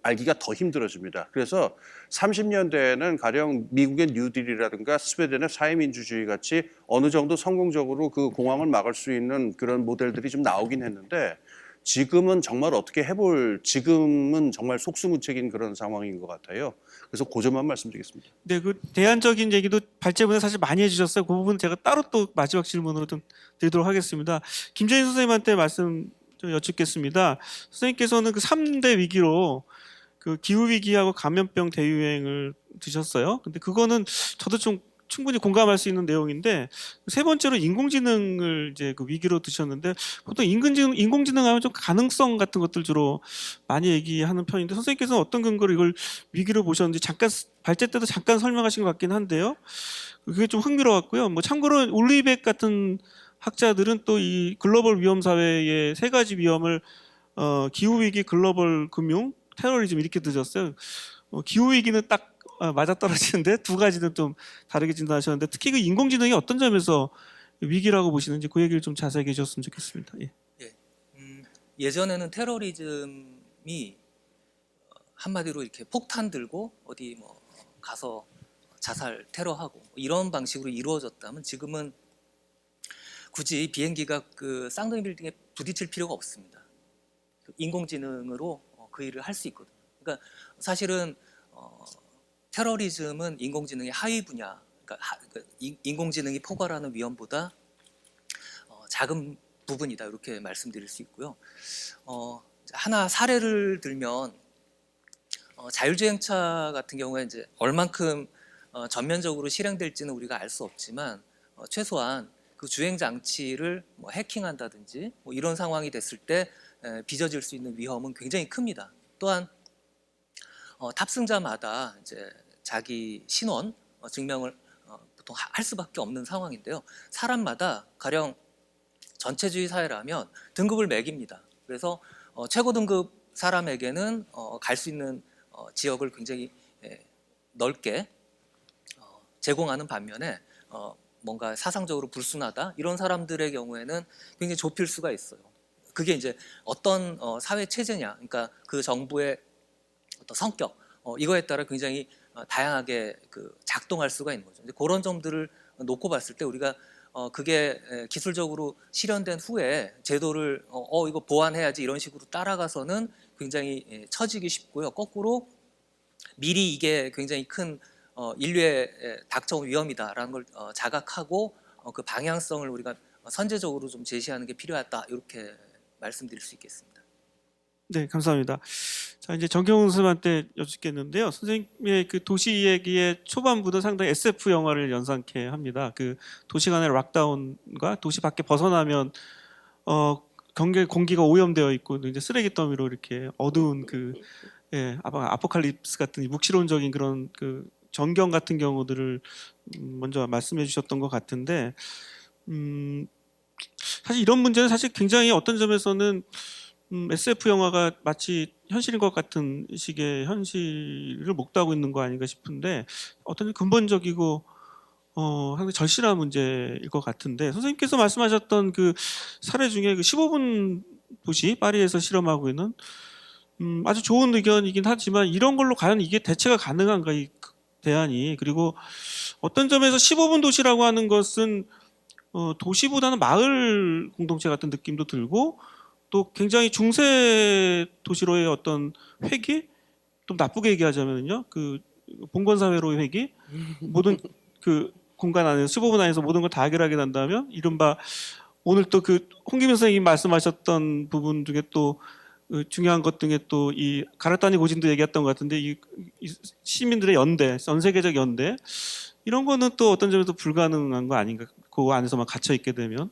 알기가 더 힘들어집니다. 그래서 30년대에는 가령 미국의 뉴딜이라든가 스웨덴의 사회민주주의 같이 어느 정도 성공적으로 그 공황을 막을 수 있는 그런 모델들이 좀 나오긴 했는데 지금은 정말 지금은 정말 속수무책인 그런 상황인 것 같아요. 그래서 그 점만 말씀드리겠습니다. 네, 그 대안적인 얘기도 발제문에 사실 많이 해주셨어요. 그 부분 제가 따로 또 마지막 질문으로 좀 드리도록 하겠습니다. 김재인 선생님한테 말씀 좀 여쭙겠습니다. 선생님께서는 그 3대 위기로 그 기후 위기하고 감염병 대유행을 드셨어요. 근데 그거는 저도 좀 충분히 공감할 수 있는 내용인데 세 번째로 인공지능을 이제 그 위기로 드셨는데 보통 인공지능 하면 좀 가능성 같은 것들 주로 많이 얘기하는 편인데 선생님께서는 어떤 근거로 이걸 위기로 보셨는지 잠깐 발제 때도 잠깐 설명하신 것 같긴 한데요. 그게 좀 흥미로웠고요. 뭐 참고로 울리백 같은 학자들은 또 이 글로벌 위험 사회의 세 가지 위험을 기후 위기, 글로벌 금융, 테러리즘 이렇게 드셨어요. 기후 위기는 딱 맞아떨어지는데 두 가지는 좀 다르게 진단하셨는데 특히 그 인공지능이 어떤 점에서 위기라고 보시는지 그 얘기를 좀 자세히 해주셨으면 좋겠습니다. 예. 예전에는 테러리즘이 한마디로 이렇게 폭탄 들고 어디 뭐 가서 자살 테러하고 이런 방식으로 이루어졌다면 지금은 굳이 비행기가 그 쌍둥이 빌딩에 부딪힐 필요가 없습니다. 인공지능으로 그 일을 할 수 있거든요. 그러니까 사실은 테러리즘은 인공지능의 하위 분야, 그러니까 인공지능이 포괄하는 위험보다 작은 부분이다 이렇게 말씀드릴 수 있고요. 하나 사례를 들면 자율주행차 같은 경우에 이제 얼만큼 전면적으로 실행될지는 우리가 알 수 없지만 최소한 그 주행 장치를 뭐 해킹한다든지 뭐 이런 상황이 됐을 때 빚어질 수 있는 위험은 굉장히 큽니다. 또한 탑승자마다 이제 자기 신원 증명을 보통 할 수밖에 없는 상황인데요. 사람마다 가령 전체주의 사회라면 등급을 매깁니다. 그래서 최고 등급 사람에게는 갈 수 있는 지역을 굉장히 넓게 제공하는 반면에 뭔가 사상적으로 불순하다 이런 사람들의 경우에는 굉장히 좁힐 수가 있어요. 그게 이제 어떤 사회 체제냐, 그러니까 그 정부의 어떤 성격 이거에 따라 굉장히 다양하게 그 작동할 수가 있는 거죠. 근데 그런 점들을 놓고 봤을 때 우리가 그게 기술적으로 실현된 후에 제도를 이거 보완해야지 이런 식으로 따라가서는 굉장히 처지기 쉽고요. 거꾸로 미리 이게 굉장히 큰 인류에 닥쳐온 위험이다라는 걸 자각하고 그 방향성을 우리가 선제적으로 좀 제시하는 게 필요하다 이렇게 말씀드릴 수 있겠습니다. 네, 감사합니다. 자, 이제 정경훈 선생님한테 여쭙겠는데요. 선생님의 그 도시 얘기의 초반부도 상당히 SF 영화를 연상케 합니다. 그 도시 간의 락다운과 도시 밖에 벗어나면 공기가 오염되어 있고 이제 쓰레기 더미로 이렇게 어두운 그 아포칼립스 같은 묵시론적인 그런 그 전경 같은 경우들을 먼저 말씀해 주셨던 것 같은데 사실 이런 문제는 사실 굉장히 어떤 점에서는 SF 영화가 마치 현실인 것 같은 식의 현실을 목도하고 있는 거 아닌가 싶은데 어떤 근본적이고 상당히 절실한 문제일 것 같은데 선생님께서 말씀하셨던 그 사례 중에 그 15분 도시 파리에서 실험하고 있는 아주 좋은 의견이긴 하지만 이런 걸로 과연 이게 대체가 가능한가 이 대안이 그리고 어떤 점에서 15분 도시라고 하는 것은 도시보다는 마을 공동체 같은 느낌도 들고 또 굉장히 중세 도시로의 어떤 회귀 좀 나쁘게 얘기하자면요 그 봉건 사회로의 회귀 모든 그 공간 안에서 15분 안에서 모든 걸 다 해결하게 된다면 이른바 오늘 또 그 홍기민 선생님 말씀하셨던 부분 중에 또 중요한 것 등에 또 이 가라타니 고진도 얘기했던 것 같은데 이 시민들의 연대, 전 세계적 연대 이런 거는 또 어떤 점에서 불가능한 거 아닌가? 그 안에서만 갇혀 있게 되면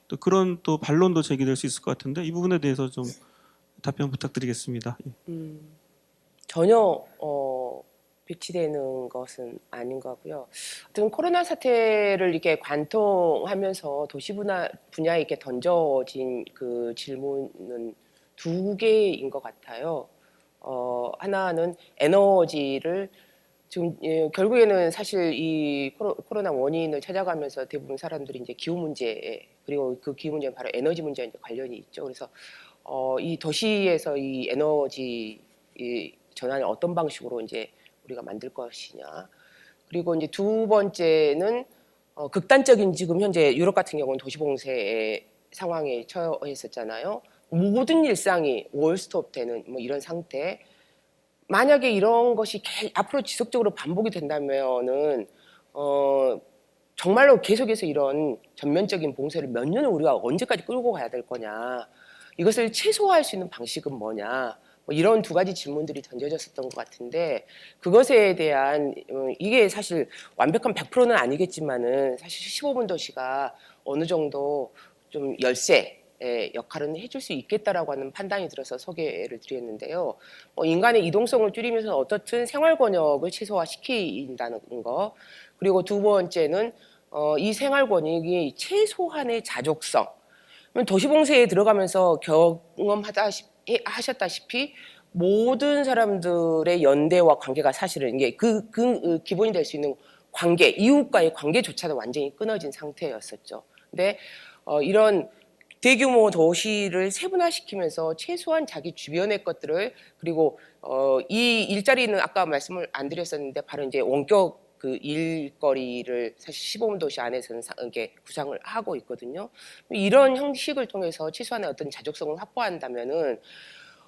또 그런 또 반론도 제기될 수 있을 것 같은데 이 부분에 대해서 좀 답변 부탁드리겠습니다. 전혀 배치되는 것은 아닌 거고요. 어떤 코로나 사태를 이렇게 관통하면서 도시 분야에 이렇게 던져진 그 질문은 두 개인 것 같아요. 하나는 에너지를 지금 결국에는 사실 이 코로나 원인을 찾아가면서 대부분 사람들이 이제 기후 문제 그리고 그 기후 문제는 바로 에너지 문제와 이제 관련이 있죠. 그래서 이 도시에서 이 에너지 이 전환을 어떤 방식으로 이제 우리가 만들 것이냐. 그리고 이제 두 번째는 극단적인 지금 현재 유럽 같은 경우는 도시봉쇄의 상황에 처했었잖아요. 모든 일상이 월스톱 되는 뭐 이런 상태. 만약에 이런 것이 앞으로 지속적으로 반복이 된다면은 정말로 계속해서 이런 전면적인 봉쇄를 몇 년을 우리가 언제까지 끌고 가야 될 거냐. 이것을 최소화할 수 있는 방식은 뭐냐. 뭐 이런 두 가지 질문들이 던져졌었던 것 같은데 그것에 대한 이게 사실 완벽한 100%는 아니겠지만은 사실 15분 도시가 어느 정도 좀 열쇠 역할은 해줄 수 있겠다라고 하는 판단이 들어서 소개를 드렸는데요. 인간의 이동성을 줄이면서 어떻든 생활 권역을 최소화시킨다는 거. 그리고 두 번째는 이 생활 권역이 최소한의 자족성. 도시봉쇄에 들어가면서 경험하셨다시피 모든 사람들의 연대와 관계가 사실은 이게 그 기본이 될 수 있는 관계, 이웃과의 관계조차도 완전히 끊어진 상태였었죠. 근데 이런 대규모 도시를 세분화시키면서 최소한 자기 주변의 것들을 그리고 이 일자리는 아까 말씀을 안 드렸었는데 바로 이제 원격 그 일거리를 사실 15분 도시 안에서는 이렇게 구상을 하고 있거든요. 이런 형식을 통해서 최소한의 어떤 자족성을 확보한다면은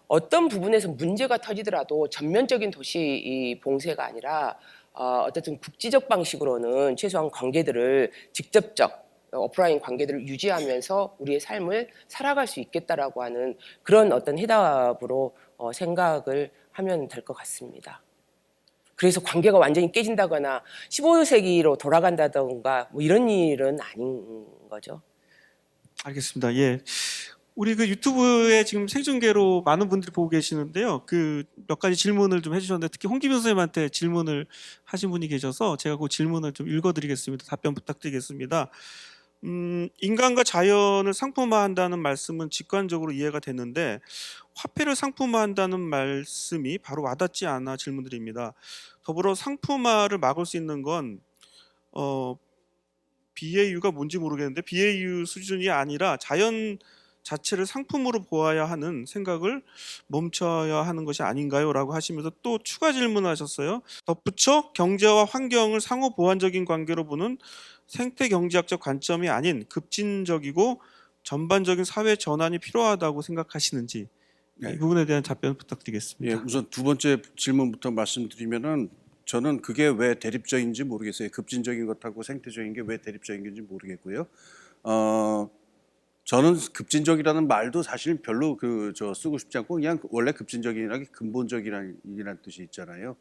어떤 부분에서 문제가 터지더라도 전면적인 도시 이 봉쇄가 아니라 어쨌든 국지적 방식으로는 최소한 관계들을 직접적 오프라인 관계들을 유지하면서 우리의 삶을 살아갈 수 있겠다라고 하는 그런 어떤 해답으로 생각을 하면 될 것 같습니다. 그래서 관계가 완전히 깨진다거나 15세기로 돌아간다던가 뭐 이런 일은 아닌 거죠. 알겠습니다. 예. 우리 그 유튜브에 지금 생중계로 많은 분들이 보고 계시는데요. 그 몇 가지 질문을 좀 해주셨는데 특히 홍기빈 선생님한테 질문을 하신 분이 계셔서 제가 그 질문을 좀 읽어드리겠습니다. 답변 부탁드리겠습니다. 인간과 자연을 상품화한다는 말씀은 직관적으로 이해가 되는데 화폐를 상품화한다는 말씀이 바로 와닿지 않아 질문드립니다. 더불어 상품화를 막을 수 있는 건 BAU가 뭔지 모르겠는데 BAU 수준이 아니라 자연 자체를 상품으로 보아야 하는 생각을 멈춰야 하는 것이 아닌가요? 라고 하시면서 또 추가 질문하셨어요. 덧붙여 경제와 환경을 상호 보완적인 관계로 보는 생태 경제학적 관점이 아닌 급진적이고 전반적인 사회 전환이 필요하다고 생각하시는지 이 부분에 대한 답변 부탁드리겠습니다. 예, 우선 두 번째 질문부터 말씀드리면은 저는 그게 왜 대립적인지 모르겠어요. 급진적인 것하고 생태적인 게 왜 대립적인 건지 모르겠고요. 저는 급진적이라는 말도 사실 별로 쓰고 싶지 않고 그냥 원래 급진적이라는 게 근본적이라는 뜻이 있잖아요.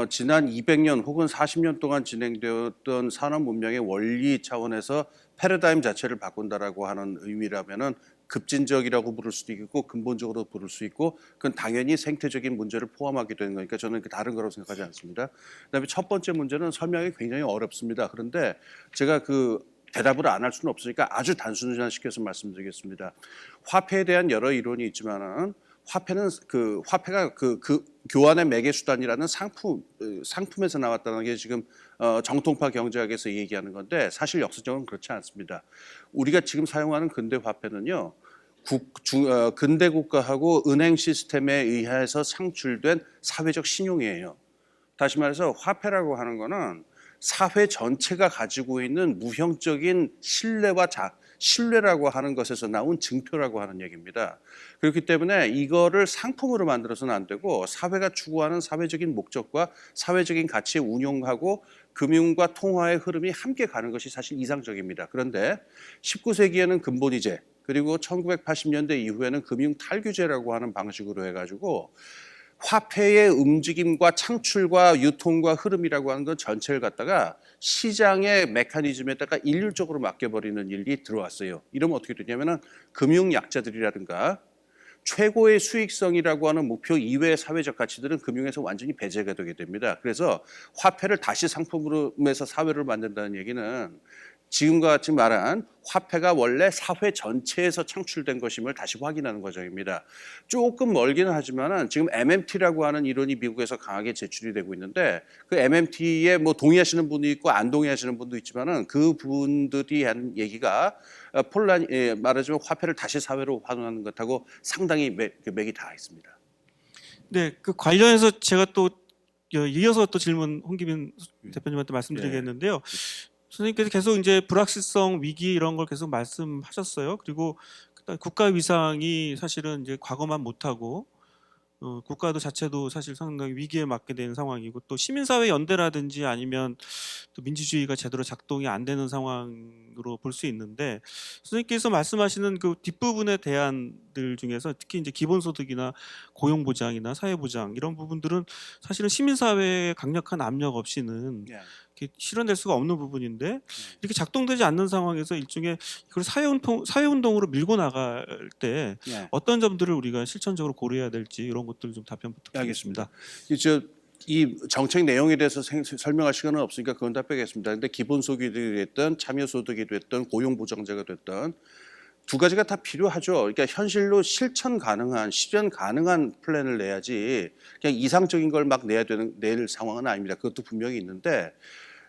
지난 200년 혹은 40년 동안 진행되었던 산업 문명의 원리 차원에서 패러다임 자체를 바꾼다라고 하는 의미라면은 급진적이라고 부를 수도 있고 근본적으로 부를 수 있고 그건 당연히 생태적인 문제를 포함하게 되는 거니까 저는 다른 거라고 생각하지 않습니다. 그다음에 첫 번째 문제는 설명이 굉장히 어렵습니다. 그런데 제가 대답을 안 할 수는 없으니까 아주 단순화시켜서 말씀드리겠습니다. 화폐에 대한 여러 이론이 있지만은 화폐가 교환의 매개 수단이라는 상품에서 나왔다는 게 지금 정통파 경제학에서 얘기하는 건데 사실 역사적으로는 그렇지 않습니다. 우리가 지금 사용하는 근대 화폐는요. 근대 국가하고 은행 시스템에 의해서 상출된 사회적 신용이에요. 다시 말해서 화폐라고 하는 거는 사회 전체가 가지고 있는 무형적인 신뢰라고 하는 것에서 나온 증표라고 하는 얘기입니다. 그렇기 때문에 이거를 상품으로 만들어서는 안 되고 사회가 추구하는 사회적인 목적과 사회적인 가치에 운용하고 금융과 통화의 흐름이 함께 가는 것이 사실 이상적입니다. 그런데 19세기에는 근본이제 그리고 1980년대 이후에는 금융탈규제라고 하는 방식으로 해가지고 화폐의 움직임과 창출과 유통과 흐름이라고 하는 것 전체를 갖다가 시장의 메커니즘에다가 일률적으로 맡겨버리는 일이 들어왔어요. 이러면 어떻게 되냐면은 금융약자들이라든가 최고의 수익성이라고 하는 목표 이외의 사회적 가치들은 금융에서 완전히 배제가 되게 됩니다. 그래서 화폐를 다시 상품으로해서 사회를 만든다는 얘기는 지금과 같이 말한 화폐가 원래 사회 전체에서 창출된 것임을 다시 확인하는 과정입니다. 조금 멀기는 하지만 지금 MMT라고 하는 이론이 미국에서 강하게 제출이 되고 있는데 그 MMT에 뭐 동의하시는 분도 있고 안 동의하시는 분도 있지만은 그 분들이 한 얘기가 말하자면 화폐를 다시 사회로 환원하는 것하고 상당히 맥이 닿아 있습니다. 네, 그 관련해서 제가 또 이어서 또 질문 홍기빈 대표님한테 말씀드리겠는데요. 선생님께서 계속 이제 불확실성 위기 이런 걸 계속 말씀하셨어요. 그리고 국가 위상이 사실은 이제 과거만 못하고 국가도 자체도 사실 상당히 위기에 맞게 되는 상황이고 또 시민사회 연대라든지 아니면 또 민주주의가 제대로 작동이 안 되는 상황으로 볼 수 있는데 선생님께서 말씀하시는 그 뒷부분의 대안들 중에서 특히 이제 기본소득이나 고용보장이나 사회보장 이런 부분들은 사실은 시민사회의 강력한 압력 없이는 이렇게 실현될 수가 없는 부분인데 이렇게 작동되지 않는 상황에서 일종의 이걸 사회운동으로 밀고 나갈 때 어떤 점들을 우리가 실천적으로 고려해야 될지 이런 것들 좀 답변 부탁드리겠습니다. 이 정책 내용에 대해서 설명할 시간은 없으니까 그건 다 빼겠습니다. 근데 기본소득이 됐든 참여소득이 됐든 고용보장제가 됐든 두 가지가 다 필요하죠. 그러니까 현실로 실천 가능한 플랜을 내야지 그냥 이상적인 걸 막 낼 상황은 아닙니다. 그것도 분명히 있는데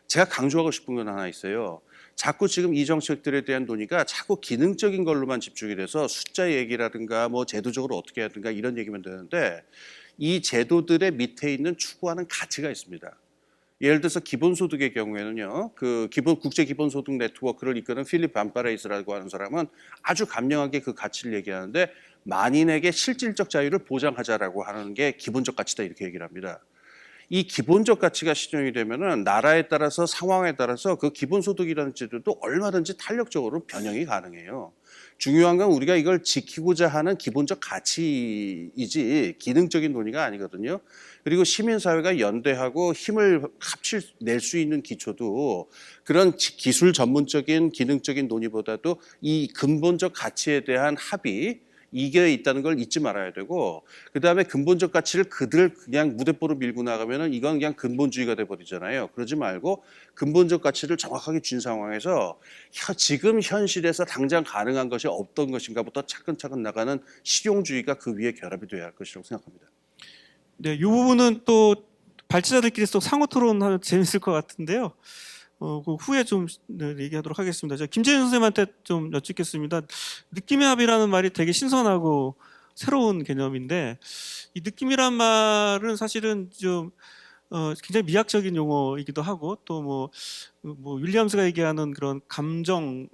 제가 강조하고 싶은 건 하나 있어요. 자꾸 지금 이 정책들에 대한 논의가 자꾸 기능적인 걸로만 집중이 돼서 숫자 얘기라든가 뭐 제도적으로 어떻게 해야 되는가 이런 얘기만 되는데 이 제도들의 밑에 있는 추구하는 가치가 있습니다. 예를 들어서 기본소득의 경우에는요, 그 국제 기본소득 네트워크를 이끄는 필립 반파레이스라고 하는 사람은 아주 감명하게 그 가치를 얘기하는데 만인에게 실질적 자유를 보장하자라고 하는 게 기본적 가치다 이렇게 얘기를 합니다. 이 기본적 가치가 실현이 되면은 나라에 따라서 상황에 따라서 그 기본소득이라는 제도도 얼마든지 탄력적으로 변형이 가능해요. 중요한 건 우리가 이걸 지키고자 하는 기본적 가치이지 기능적인 논의가 아니거든요. 그리고 시민사회가 연대하고 힘을 낼 수 있는 기초도 그런 기술 전문적인 기능적인 논의보다도 이 근본적 가치에 대한 합의 이게 있다는 걸 잊지 말아야 되고 그다음에 근본적 가치를 그냥 무대뽀로 밀고 나가면은 이건 그냥 근본주의가 돼버리잖아요. 그러지 말고 근본적 가치를 정확하게 준 상황에서 지금 현실에서 당장 가능한 것이 어떤 것인가부터 차근차근 나가는 실용주의가 그 위에 결합이 돼야 할 것이라고 생각합니다. 네, 이 부분은 또 발제자들끼리 또 상호 토론하면 재밌을 것 같은데요. 그 후에 좀 얘기하도록 하겠습니다. 제가 김재현 선생님한테 좀 여쭙겠습니다. 느낌의 합의라는 말이 되게 신선하고 새로운 개념인데 이 느낌이란 말은 사실은 좀 굉장히 미학적인 용어이기도 하고 또 뭐 윌리엄스가 얘기하는 그런 감정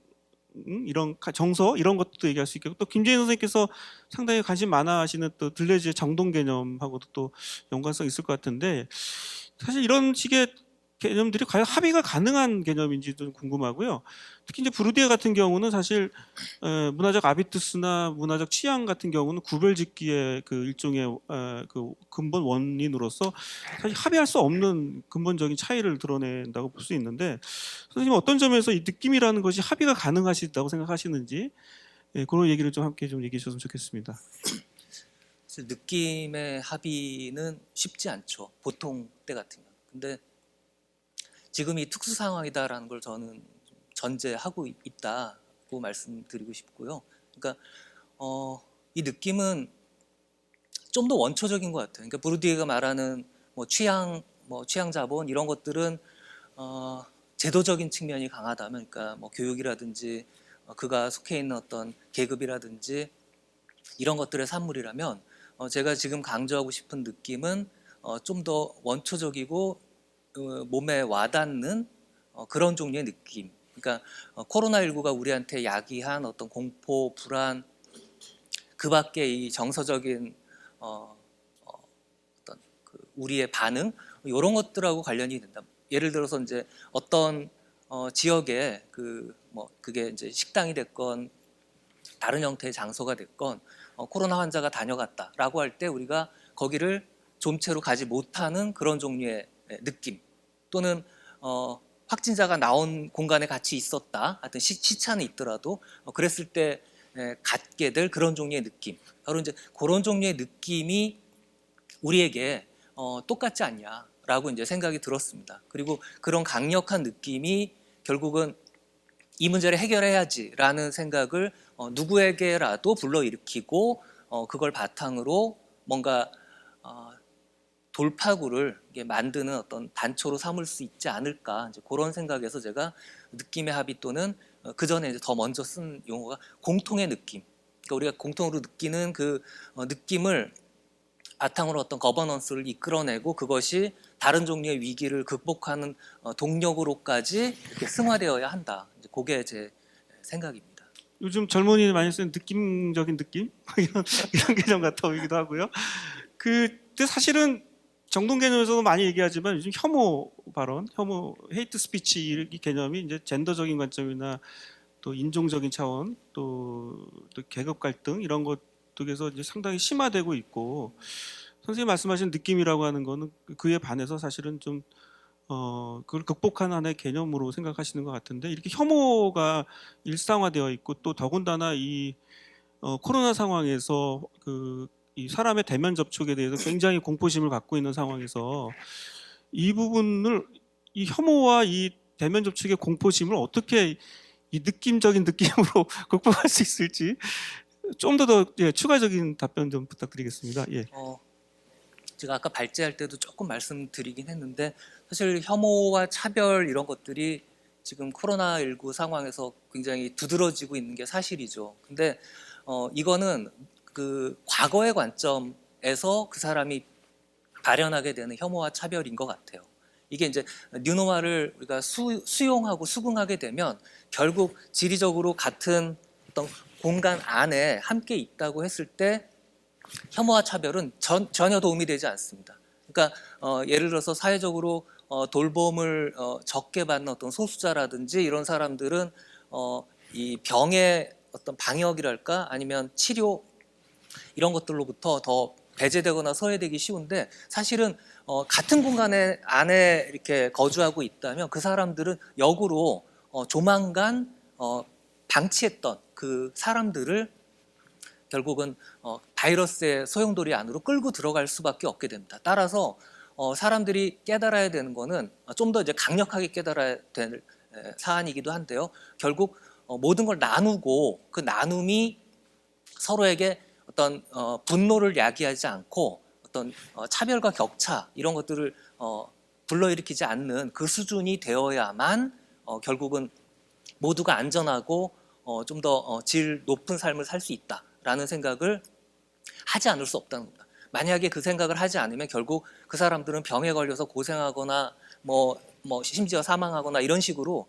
이런 정서 이런 것도 얘기할 수 있겠고 또 김재인 선생님께서 상당히 관심 많아 하시는 또 들레즈의 정동 개념하고도 또 연관성 있을 것 같은데 사실 이런 식의 개념들이 과연 합의가 가능한 개념인지도 궁금하고요. 특히 이제 브루디에 같은 경우는 사실 문화적 아비투스나 문화적 취향 같은 경우는 구별짓기의 그 일종의 그 근본 원인으로서 사실 합의할 수 없는 근본적인 차이를 드러낸다고 볼 수 있는데 선생님 어떤 점에서 이 느낌이라는 것이 합의가 가능하시다고 생각하시는지 그런 얘기를 좀 함께 좀 얘기해 주셨으면 좋겠습니다. 느낌의 합의는 쉽지 않죠. 보통 때 같으면. 근데 지금 이 특수 상황이다라는 걸 저는 전제하고 있다고 말씀드리고 싶고요. 그러니까 이 느낌은 좀 더 원초적인 것 같아요. 그러니까 브루디에가 말하는 뭐 취향 자본 이런 것들은 제도적인 측면이 강하다면, 그러니까 뭐 교육이라든지 그가 속해 있는 어떤 계급이라든지 이런 것들의 산물이라면 제가 지금 강조하고 싶은 느낌은 좀 더 원초적이고 몸에 와닿는 그런 종류의 느낌. 그러니까 코로나19가 우리한테 야기한 어떤 공포, 불안, 그 밖에 이 정서적인 어떤 그 우리의 반응 이런 것들하고 관련이 된다. 예를 들어서 이제 어떤 지역에 그게 이제 식당이 됐건 다른 형태의 장소가 됐건 코로나 환자가 다녀갔다라고 할 때 우리가 거기를 좀채로 가지 못하는 그런 종류의 느낌, 또는 확진자가 나온 공간에 같이 있었다, 하여튼 시차는 있더라도 그랬을 때 갖게 될 그런 종류의 느낌. 바로 이제 그런 종류의 느낌이 우리에게 똑같지 않냐라고 이제 생각이 들었습니다. 그리고 그런 강력한 느낌이 결국은 이 문제를 해결해야지라는 생각을 누구에게라도 불러일으키고 그걸 바탕으로 뭔가 돌파구를 만드는 어떤 단초로 삼을 수 있지 않을까, 이제 그런 생각에서 제가 느낌의 합의 또는 그 전에 이제 더 먼저 쓴 용어가 공통의 느낌. 그러니까 우리가 공통으로 느끼는 그 느낌을 바탕으로 어떤 거버넌스를 이끌어내고 그것이 다른 종류의 위기를 극복하는 동력으로까지 이렇게 승화되어야 한다. 이제 그게 제 생각입니다. 요즘 젊은이들이 많이 쓰는 느낌적인 느낌 이런 개념 같아 보이기도 하고요. 근데 사실은 정돈 개념에서도 많이 얘기하지만 요즘 혐오 발언, 혐오, 헤이트 스피치 이 개념이 이제 젠더적인 관점이나 또 인종적인 차원, 또 계급 갈등 이런 것들에서 이제 상당히 심화되고 있고, 선생님 말씀하신 느낌이라고 하는 거는 그에 반해서 사실은 좀 그걸 극복하는 하나의 개념으로 생각하시는 것 같은데, 이렇게 혐오가 일상화되어 있고 또 더군다나 이 코로나 상황에서 이 사람의 대면 접촉에 대해서 굉장히 공포심을 갖고 있는 상황에서 이 부분을, 이 혐오와 이 대면 접촉의 공포심을 어떻게 이 느낌적인 느낌으로 극복할 수 있을지 좀 더 추가적인 답변 좀 부탁드리겠습니다. 예. 제가 아까 발제할 때도 조금 말씀드리긴 했는데, 사실 혐오와 차별 이런 것들이 지금 코로나19 상황에서 굉장히 두드러지고 있는 게 사실이죠. 근데 이거는 그 과거의 관점에서 그 사람이 발현하게 되는 혐오와 차별인 것 같아요. 이게 이제 뉴노멀을 우리가 수용하고 수긍하게 되면 결국 지리적으로 같은 어떤 공간 안에 함께 있다고 했을 때 혐오와 차별은 전혀 도움이 되지 않습니다. 그러니까 예를 들어서 사회적으로 돌봄을 적게 받는 어떤 소수자라든지 이런 사람들은 이 병의 어떤 방역이랄까 아니면 치료 이런 것들로부터 더 배제되거나 소외되기 쉬운데, 사실은 같은 공간에 안에 이렇게 거주하고 있다면 그 사람들은 역으로 조만간 방치했던 그 사람들을 결국은 바이러스의 소용돌이 안으로 끌고 들어갈 수밖에 없게 됩니다. 따라서 사람들이 깨달아야 되는 거는 좀 더 이제 강력하게 깨달아야 될 사안이기도 한데요. 결국 모든 걸 나누고 그 나눔이 서로에게 어떤 분노를 야기하지 않고 어떤 차별과 격차 이런 것들을 불러일으키지 않는 그 수준이 되어야만 결국은 모두가 안전하고 좀 더 질 높은 삶을 살 수 있다라는 생각을 하지 않을 수 없다는 겁니다. 만약에 그 생각을 하지 않으면 결국 그 사람들은 병에 걸려서 고생하거나 뭐 심지어 사망하거나 이런 식으로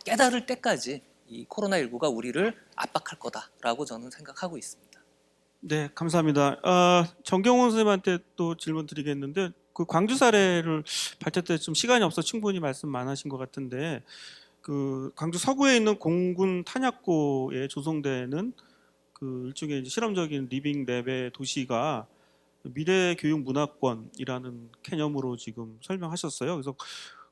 깨달을 때까지 이 코로나19가 우리를 압박할 거다라고 저는 생각하고 있습니다. 네, 감사합니다. 정경훈 선생님한테 또 질문 드리겠는데, 그 광주 사례를 발제 때 좀 시간이 없어 충분히 말씀 안 하신 것 같은데, 그 광주 서구에 있는 공군 탄약고에 조성되는 그 일종의 이제 실험적인 리빙 랩의 도시가 미래교육문화권이라는 개념으로 지금 설명하셨어요. 그래서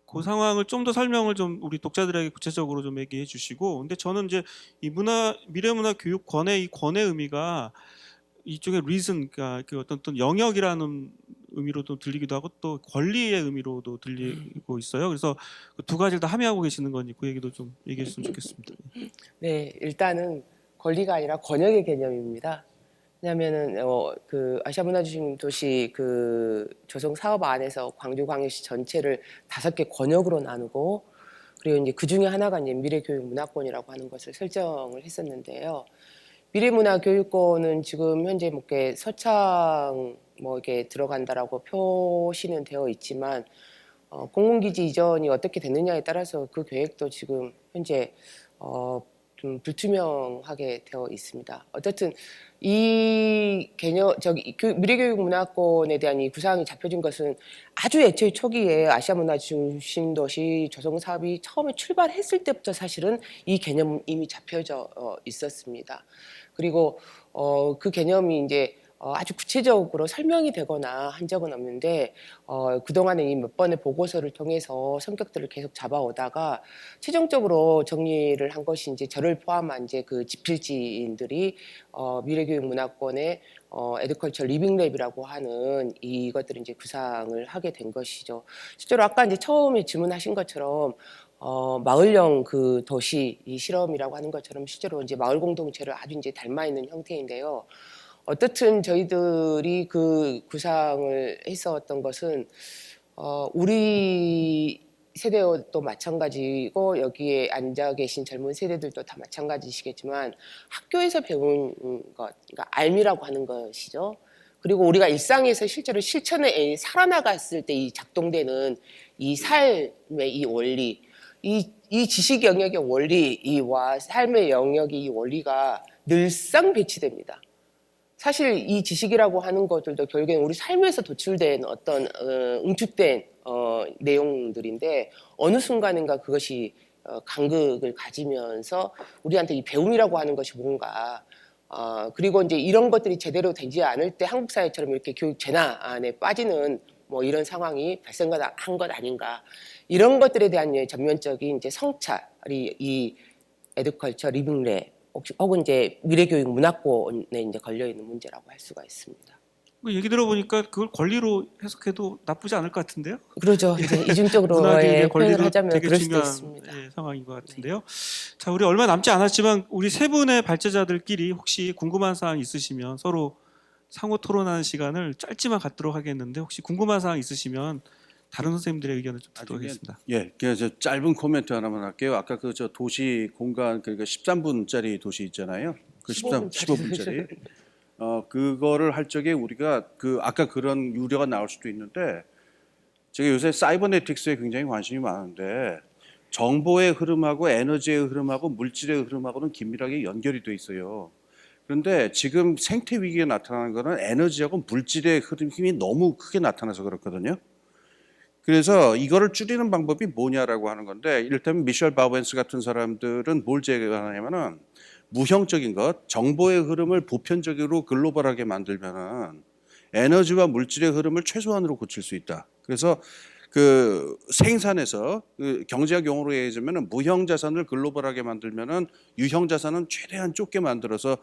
그 상황을 좀 더 설명을 좀 우리 독자들에게 구체적으로 좀 얘기해 주시고, 근데 저는 이제 이 미래문화교육권의 이 권의 의미가 이쪽에 reason, 그러니까 그 어떤 또 영역이라는 의미로도 들리기도 하고 또 권리의 의미로도 들리고 있어요. 그래서 그 두 가지를 다 함의하고 계시는 건지 그 얘기도 좀 얘기해 주시면 좋겠습니다. 네, 일단은 권리가 아니라 권역의 개념입니다. 왜냐하면은 그 아시아문화중심도시 그 조성 사업 안에서 광주광역시 전체를 5개 권역으로 나누고, 그리고 이제 그 중에 하나가 이제 미래교육문화권이라고 하는 것을 설정을 했었는데요. 미래문화교육권은 지금 현재 뭐 이렇게 서창 뭐 이렇게 들어간다라고 표시는 되어 있지만 공군기지 이전이 어떻게 되느냐에 따라서 그 계획도 지금 현재 좀 불투명하게 되어 있습니다. 어쨌든 이 개념 미래교육문화권에 대한 이 구상이 잡혀진 것은 아주 애초에 초기에 아시아문화중심도시 조성 사업이 처음에 출발했을 때부터 사실은 이 개념은 이미 잡혀져 있었습니다. 그리고 그 개념이 이제 아주 구체적으로 설명이 되거나 한 적은 없는데 그동안에 이 몇 번의 보고서를 통해서 성격들을 계속 잡아오다가 최종적으로 정리를 한 것이 이제 저를 포함한 이제 그 집필지인들이 미래교육문화권의 에듀컬처 리빙랩이라고 하는 이것들을 이제 구상을 하게 된 것이죠. 실제로 아까 이제 처음에 질문하신 것처럼 마을형 그 도시 이 실험이라고 하는 것처럼 실제로 이제 마을 공동체를 아주 이제 닮아 있는 형태인데요. 어떻든 저희들이 그 구상을 했었던 것은 우리 세대도 마찬가지고 여기에 앉아 계신 젊은 세대들도 다 마찬가지시겠지만 학교에서 배운 것, 그러니까 알미라고 하는 것이죠. 그리고 우리가 일상에서 실제로 실천에 살아나갔을 때 이 작동되는 이 삶의 이 원리, 이 지식 영역의 원리와 삶의 영역의 이 원리가 늘상 배치됩니다. 사실 이 지식이라고 하는 것들도 결국엔 우리 삶에서 도출된 어떤 응축된 내용들인데 어느 순간인가 그것이 간극을 가지면서 우리한테 이 배움이라고 하는 것이 뭔가 그리고 이제 이런 것들이 제대로 되지 않을 때 한국 사회처럼 이렇게 교육 재난에 빠지는 뭐 이런 상황이 발생한 것 아닌가 이런 것들에 대한 전면적인 이제 성찰이 이 에듀컬처 리빙랩 혹은 이제 미래교육 문화권에 이제 걸려 있는 문제라고 할 수가 있습니다. 뭐 얘기 들어보니까 그걸 권리로 해석해도 나쁘지 않을 것 같은데요. 그러죠. 이제 이중적으로 문화교육의 표현을 권리도 하자면 되게 그럴 수도 중요한 있습니다. 상황인 것 같은데요. 자, 우리 얼마 남지 않았지만 우리 세 분의 발제자들끼리 혹시 궁금한 사항 있으시면 서로 상호 토론하는 시간을 짧지만 갖도록 하겠는데 혹시 궁금한 사항 있으시면 다른 선생님들의 의견을 좀 듣도록 하겠습니다. 예, 그래서 짧은 코멘트 하나만 할게요. 아까 그 저 도시 공간 그러니까 13분짜리 도시 있잖아요. 그 15분짜리. 그거를 할 적에 우리가 그 아까 그런 우려가 나올 수도 있는데 제가 요새 사이버네틱스에 굉장히 관심이 많은데 정보의 흐름하고 에너지의 흐름하고 물질의 흐름하고는 긴밀하게 연결이 돼 있어요. 그런데 지금 생태 위기가 나타나는 거는 에너지하고 물질의 흐름 힘이 너무 크게 나타나서 그렇거든요. 그래서 이거를 줄이는 방법이 뭐냐라고 하는 건데 이를테면 미셸 바우엔스 같은 사람들은 뭘 제안하냐면은 무형적인 것, 정보의 흐름을 보편적으로 글로벌하게 만들면은 에너지와 물질의 흐름을 최소한으로 고칠 수 있다. 그래서 그 생산에서 그 경제학 용어로 얘기하자면 무형 자산을 글로벌하게 만들면은 유형 자산은 최대한 좁게 만들어서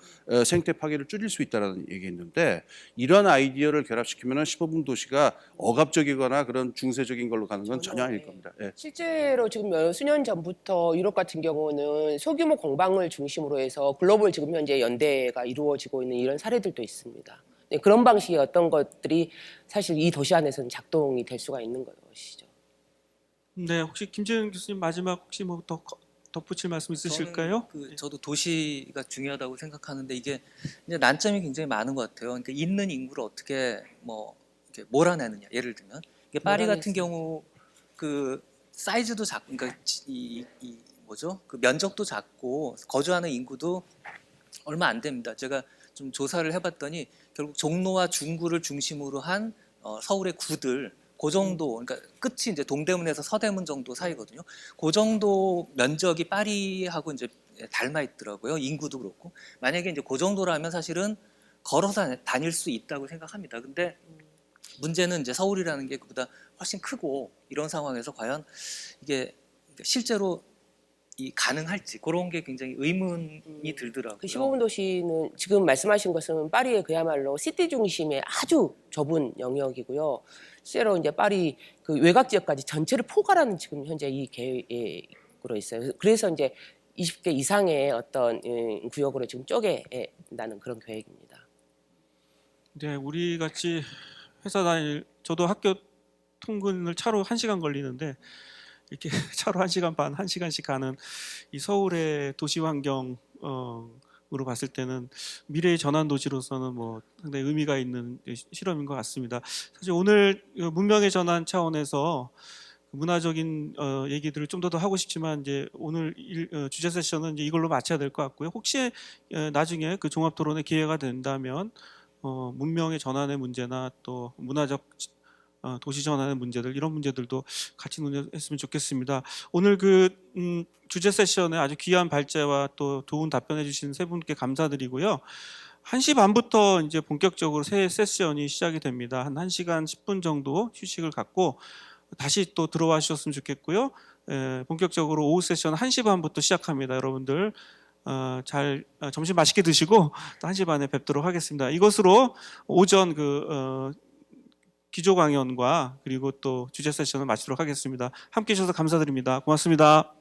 생태 파괴를 줄일 수 있다라는 얘기했는데 이런 아이디어를 결합시키면은 15분 도시가 억압적이거나 그런 중세적인 걸로 가는 건 전혀 아닐 겁니다. 예. 실제로 지금 몇 수년 전부터 유럽 같은 경우는 소규모 공방을 중심으로 해서 글로벌 지금 현재 연대가 이루어지고 있는 이런 사례들도 있습니다. 네, 그런 방식의 어떤 것들이 사실 이 도시 안에서는 작동이 될 수가 있는 것이죠. 네, 혹시 김재현 교수님 마지막 혹시 뭐 더 덧붙일 말씀 있으실까요? 저도 도시가 중요하다고 생각하는데 이게 이제 난점이 굉장히 많은 것 같아요. 그러니까 있는 인구를 어떻게 뭐 이렇게 몰아내느냐. 예를 들면 이게 파리 같은 경우 그 사이즈도 작고, 그러니까 이 뭐죠? 그 면적도 작고 거주하는 인구도 얼마 안 됩니다. 제가 좀 조사를 해봤더니 결국 종로와 중구를 중심으로 한 서울의 구들 그 정도, 그러니까 끝이 이제 동대문에서 서대문 정도 사이거든요. 그 정도 면적이 파리하고 이제 닮아 있더라고요. 인구도 그렇고. 만약에 이제 그 정도라면 사실은 걸어서 다닐 수 있다고 생각합니다. 근데 문제는 이제 서울이라는 게 그보다 훨씬 크고 이런 상황에서 과연 이게 실제로 가능할지 그런 게 굉장히 의문이 들더라고요. 그 15분 도시는 지금 말씀하신 것은 파리의 그야말로 시티 중심의 아주 좁은 영역이고요. 실제로 이제 파리 그 외곽 지역까지 전체를 포괄하는 지금 현재 이 계획으로 있어요. 그래서 이제 20개 이상의 어떤 구역으로 지금 쪼갠다는 그런 계획입니다. 네, 우리 같이 회사 저도 학교 통근을 차로 1시간 걸리는데 이렇게 차로 1시간 반, 1시간씩 가는 이 서울의 도시 환경으로 봤을 때는 미래의 전환 도시로서는 뭐 상당히 의미가 있는 실험인 것 같습니다. 사실 오늘 문명의 전환 차원에서 문화적인 얘기들을 좀 더 하고 싶지만 이제 오늘 주제 세션은 이제 이걸로 마쳐야 될 것 같고요. 혹시 나중에 그 종합 토론의 기회가 된다면 문명의 전환의 문제나 또 문화적 도시 전환의 문제들 이런 문제들도 같이 논의했으면 좋겠습니다. 오늘 그 주제 세션에 아주 귀한 발제와 또 좋은 답변해 주신 세 분께 감사드리고요. 1시 반부터 이제 본격적으로 새 세션이 시작이 됩니다. 한 1시간 10분 정도 휴식을 갖고 다시 또 들어와 주셨으면 좋겠고요. 본격적으로 오후 세션 1시 반부터 시작합니다. 여러분들 점심 맛있게 드시고 또 1시 반에 뵙도록 하겠습니다. 이것으로 오전 기조 강연과 그리고 또 주제 세션을 마치도록 하겠습니다. 함께 해주셔서 감사드립니다. 고맙습니다.